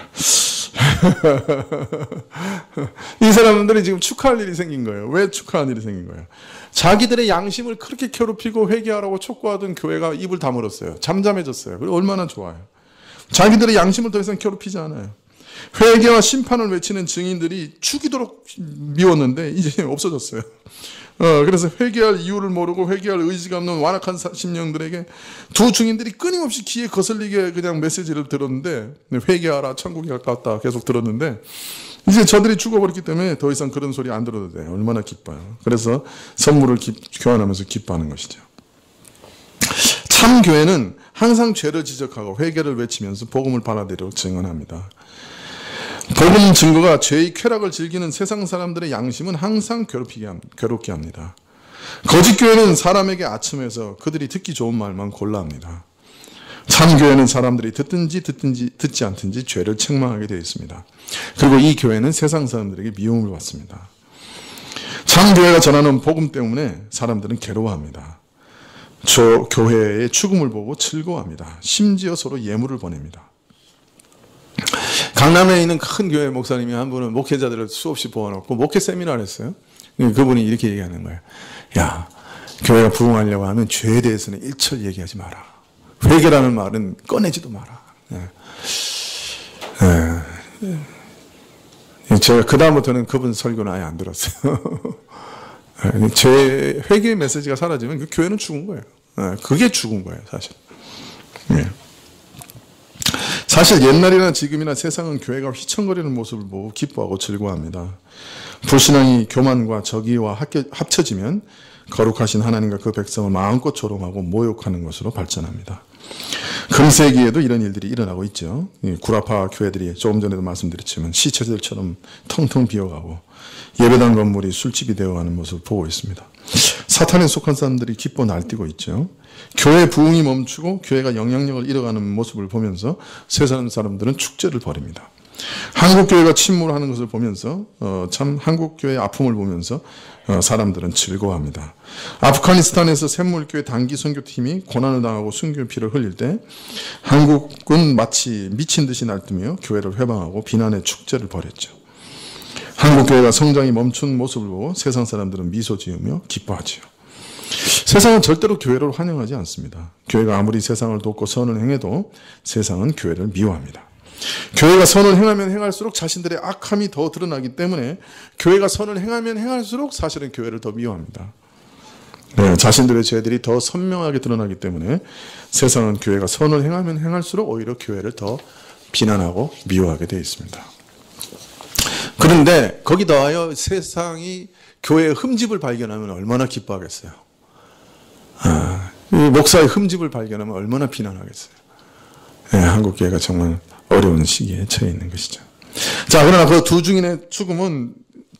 이 사람들이 지금 축하할 일이 생긴 거예요. 왜 축하할 일이 생긴 거예요? 자기들의 양심을 그렇게 괴롭히고 회개하라고 촉구하던 교회가 입을 다물었어요. 잠잠해졌어요. 그리고 얼마나 좋아요. 자기들의 양심을 더 이상 괴롭히지 않아요. 회개와 심판을 외치는 증인들이 죽이도록 미웠는데 이제 없어졌어요. 그래서 회개할 이유를 모르고 회개할 의지가 없는 완악한 심령들에게 두 증인들이 끊임없이 귀에 거슬리게 그냥 메시지를 들었는데, 회개하라, 천국이 가깝다 계속 들었는데, 이제 저들이 죽어버렸기 때문에 더 이상 그런 소리 안 들어도 돼요. 얼마나 기뻐요. 그래서 선물을 교환하면서 기뻐하는 것이죠. 참 교회는 항상 죄를 지적하고 회개를 외치면서 복음을 받아들이도록 증언합니다. 복음 증거가 죄의 쾌락을 즐기는 세상 사람들의 양심은 항상 괴롭게 합니다. 거짓교회는 사람에게 아첨해서 그들이 듣기 좋은 말만 골라 합니다. 참교회는 사람들이 듣든지 듣지 않든지 죄를 책망하게 되어 있습니다. 그리고 이 교회는 세상 사람들에게 미움을 받습니다. 한 교회가 전하는 복음 때문에 사람들은 괴로워합니다. 저 교회의 죽음을 보고 즐거워합니다. 심지어 서로 예물을 보냅니다. 강남에 있는 큰 교회 목사님이 한 분은 목회자들을 수없이 모아놓고 목회 세미나를 했어요. 그분이 이렇게 얘기하는 거예요. 야, 교회가 부흥하려고 하면 죄에 대해서는 일절 얘기하지 마라. 회개라는 말은 꺼내지도 마라. 제가 그다음부터는 그분 설교는 아예 안 들었어요. 제 회개의 메시지가 사라지면 그 교회는 죽은 거예요. 그게 죽은 거예요, 사실. 사실 옛날이나 지금이나 세상은 교회가 휘청거리는 모습을 보고 기뻐하고 즐거워합니다. 불신앙이 교만과 저기와 합쳐지면 거룩하신 하나님과 그 백성을 마음껏 조롱하고 모욕하는 것으로 발전합니다. 금세기에도 이런 일들이 일어나고 있죠. 구라파 교회들이 조금 전에도 말씀드렸지만 시체들처럼 텅텅 비어가고 예배당 건물이 술집이 되어가는 모습을 보고 있습니다. 사탄에 속한 사람들이 기뻐 날뛰고 있죠. 교회 부흥이 멈추고 교회가 영향력을 잃어가는 모습을 보면서 세상 사람들은 축제를 벌입니다. 한국교회가 침몰하는 것을 보면서 참 한국교회의 아픔을 보면서 사람들은 즐거워합니다. 아프가니스탄에서 샘물교회 단기 선교팀이 고난을 당하고 순교의 피를 흘릴 때 한국은 마치 미친 듯이 날뛰며 교회를 회방하고 비난의 축제를 벌였죠. 한국교회가 성장이 멈춘 모습을 보고 세상 사람들은 미소 지으며 기뻐하지요. 세상은 절대로 교회를 환영하지 않습니다. 교회가 아무리 세상을 돕고 선을 행해도 세상은 교회를 미워합니다. 교회가 선을 행하면 행할수록 자신들의 악함이 더 드러나기 때문에 교회가 선을 행하면 행할수록 사실은 교회를 더 미워합니다. 자신들의 죄들이 더 선명하게 드러나기 때문에 세상은 교회가 선을 행하면 행할수록 오히려 교회를 더 비난하고 미워하게 되어 있습니다. 그런데 거기다가요, 세상이 교회의 흠집을 발견하면 얼마나 기뻐하겠어요. 목사의 흠집을 발견하면 얼마나 비난하겠어요. 한국교회가 정말 어려운 시기에 처해 있는 것이죠. 자, 그러나 그 두 증인의 죽음은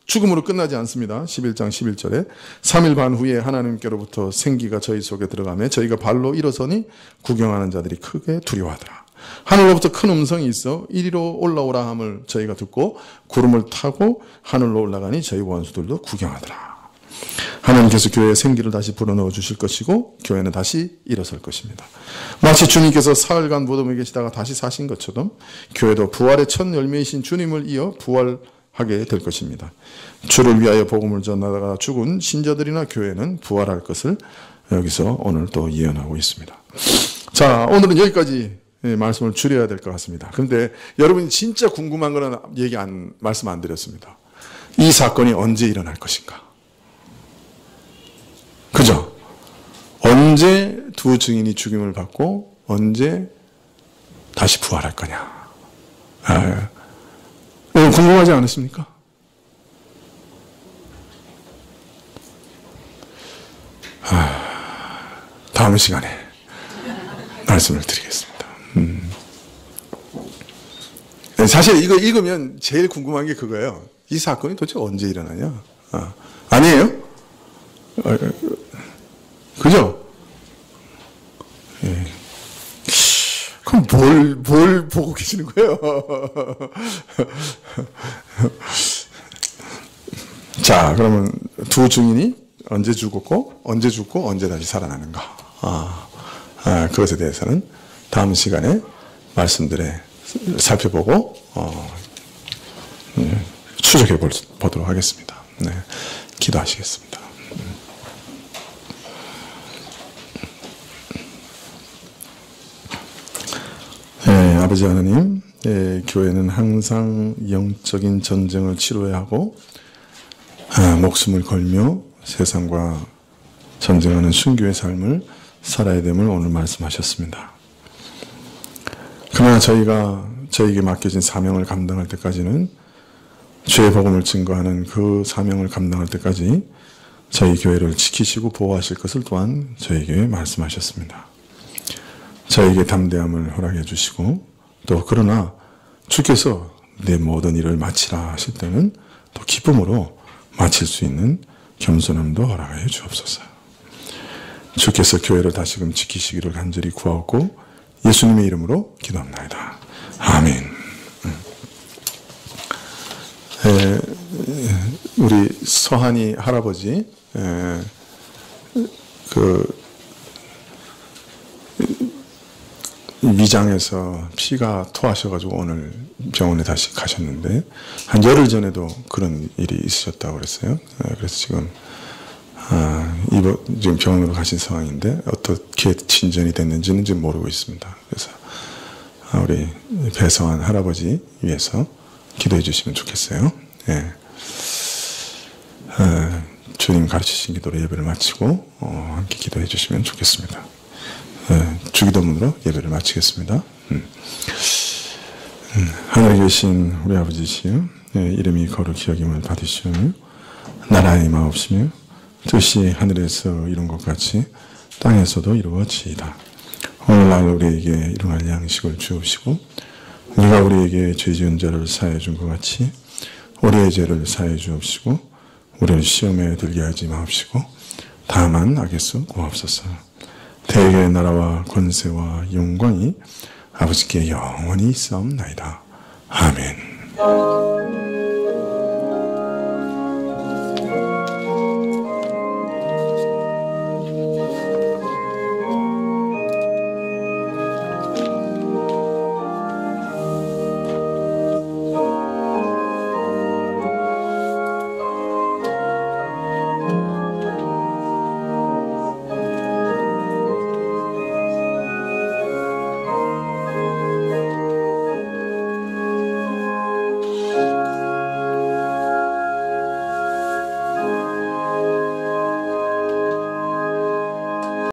죽음으로 끝나지 않습니다. 11장 11절에 3일 반 후에 하나님께로부터 생기가 저희 속에 들어가며 저희가 발로 일어서니 구경하는 자들이 크게 두려워하더라. 하늘로부터 큰 음성이 있어 이리로 올라오라 함을 저희가 듣고 구름을 타고 하늘로 올라가니 저희 원수들도 구경하더라. 하나님께서 교회에 생기를 다시 불어넣어 주실 것이고 교회는 다시 일어설 것입니다. 마치 주님께서 사흘간 무덤에 계시다가 다시 사신 것처럼 교회도 부활의 첫 열매이신 주님을 이어 부활하게 될 것입니다. 주를 위하여 복음을 전하다가 죽은 신자들이나 교회는 부활할 것을 여기서 오늘 또 예언하고 있습니다. 자, 오늘은 여기까지 말씀을 줄여야 될 것 같습니다. 그런데 여러분이 진짜 궁금한 거는 말씀 안 드렸습니다. 이 사건이 언제 일어날 것인가? 그죠? 언제 두 증인이 죽임을 받고 언제 다시 부활할 거냐? 궁금하지 않으십니까? 다음 시간에 말씀을 드리겠습니다. 사실 이거 읽으면 제일 궁금한 게 그거예요. 이 사건이 도대체 언제 일어나냐? 아니에요? 그죠? 예. 그럼 뭘 보고 계시는 거예요? 자, 그러면 두 증인이 언제 죽었고, 언제 죽고, 언제 다시 살아나는가? 그것에 대해서는 다음 시간에 말씀들에 살펴보고, 추적해 보도록 하겠습니다. 네. 기도하시겠습니다. 아버지 하나님, 교회는 항상 영적인 전쟁을 치러야 하고 목숨을 걸며 세상과 전쟁하는 순교의 삶을 살아야 됨을 오늘 말씀하셨습니다. 그러나 저에게 맡겨진 사명을 감당할 때까지는 죄의 복음을 증거하는 그 사명을 감당할 때까지 저희 교회를 지키시고 보호하실 것을 또한 저에게 말씀하셨습니다. 저에게 담대함을 허락해 주시고 또 그러나 주께서 내 모든 일을 마치라 하실 때는 또 기쁨으로 마칠 수 있는 겸손함도 허락하여 주옵소서. 주께서 교회를 다시금 지키시기를 간절히 구하옵고 예수님의 이름으로 기도합나이다. 아멘. 우리 서한이 할아버지 그 위장에서 피가 토하셔가지고 오늘 병원에 다시 가셨는데 한 열흘 전에도 그런 일이 있으셨다고 그랬어요. 그래서 지금 지금 병원으로 가신 상황인데 어떻게 진전이 됐는지는 지금 모르고 있습니다. 그래서 우리 배성환 할아버지 위해서 기도해 주시면 좋겠어요. 예. 주님 가르치신 기도로 예배를 마치고 함께 기도해 주시면 좋겠습니다. 주기도문으로 예배를 마치겠습니다. 하늘에 계신 우리 아버지시여, 이름이 거룩히 여김을 받으시오며 나라의 임하옵시며 뜻이 하늘에서 이룬 것 같이 땅에서도 이루어지이다. 오늘날 우리에게 일용할 양식을 주옵시고 우리가 우리에게 죄 지은 자를 사하여 준 것 같이 우리의 죄를 사하여 주옵시고 우리를 시험에 들게 하지 마옵시고 다만 악에서 구하옵소서. 대개의 나라와 권세와 영광이 아버지께 영원히 있사옵나이다. 아멘.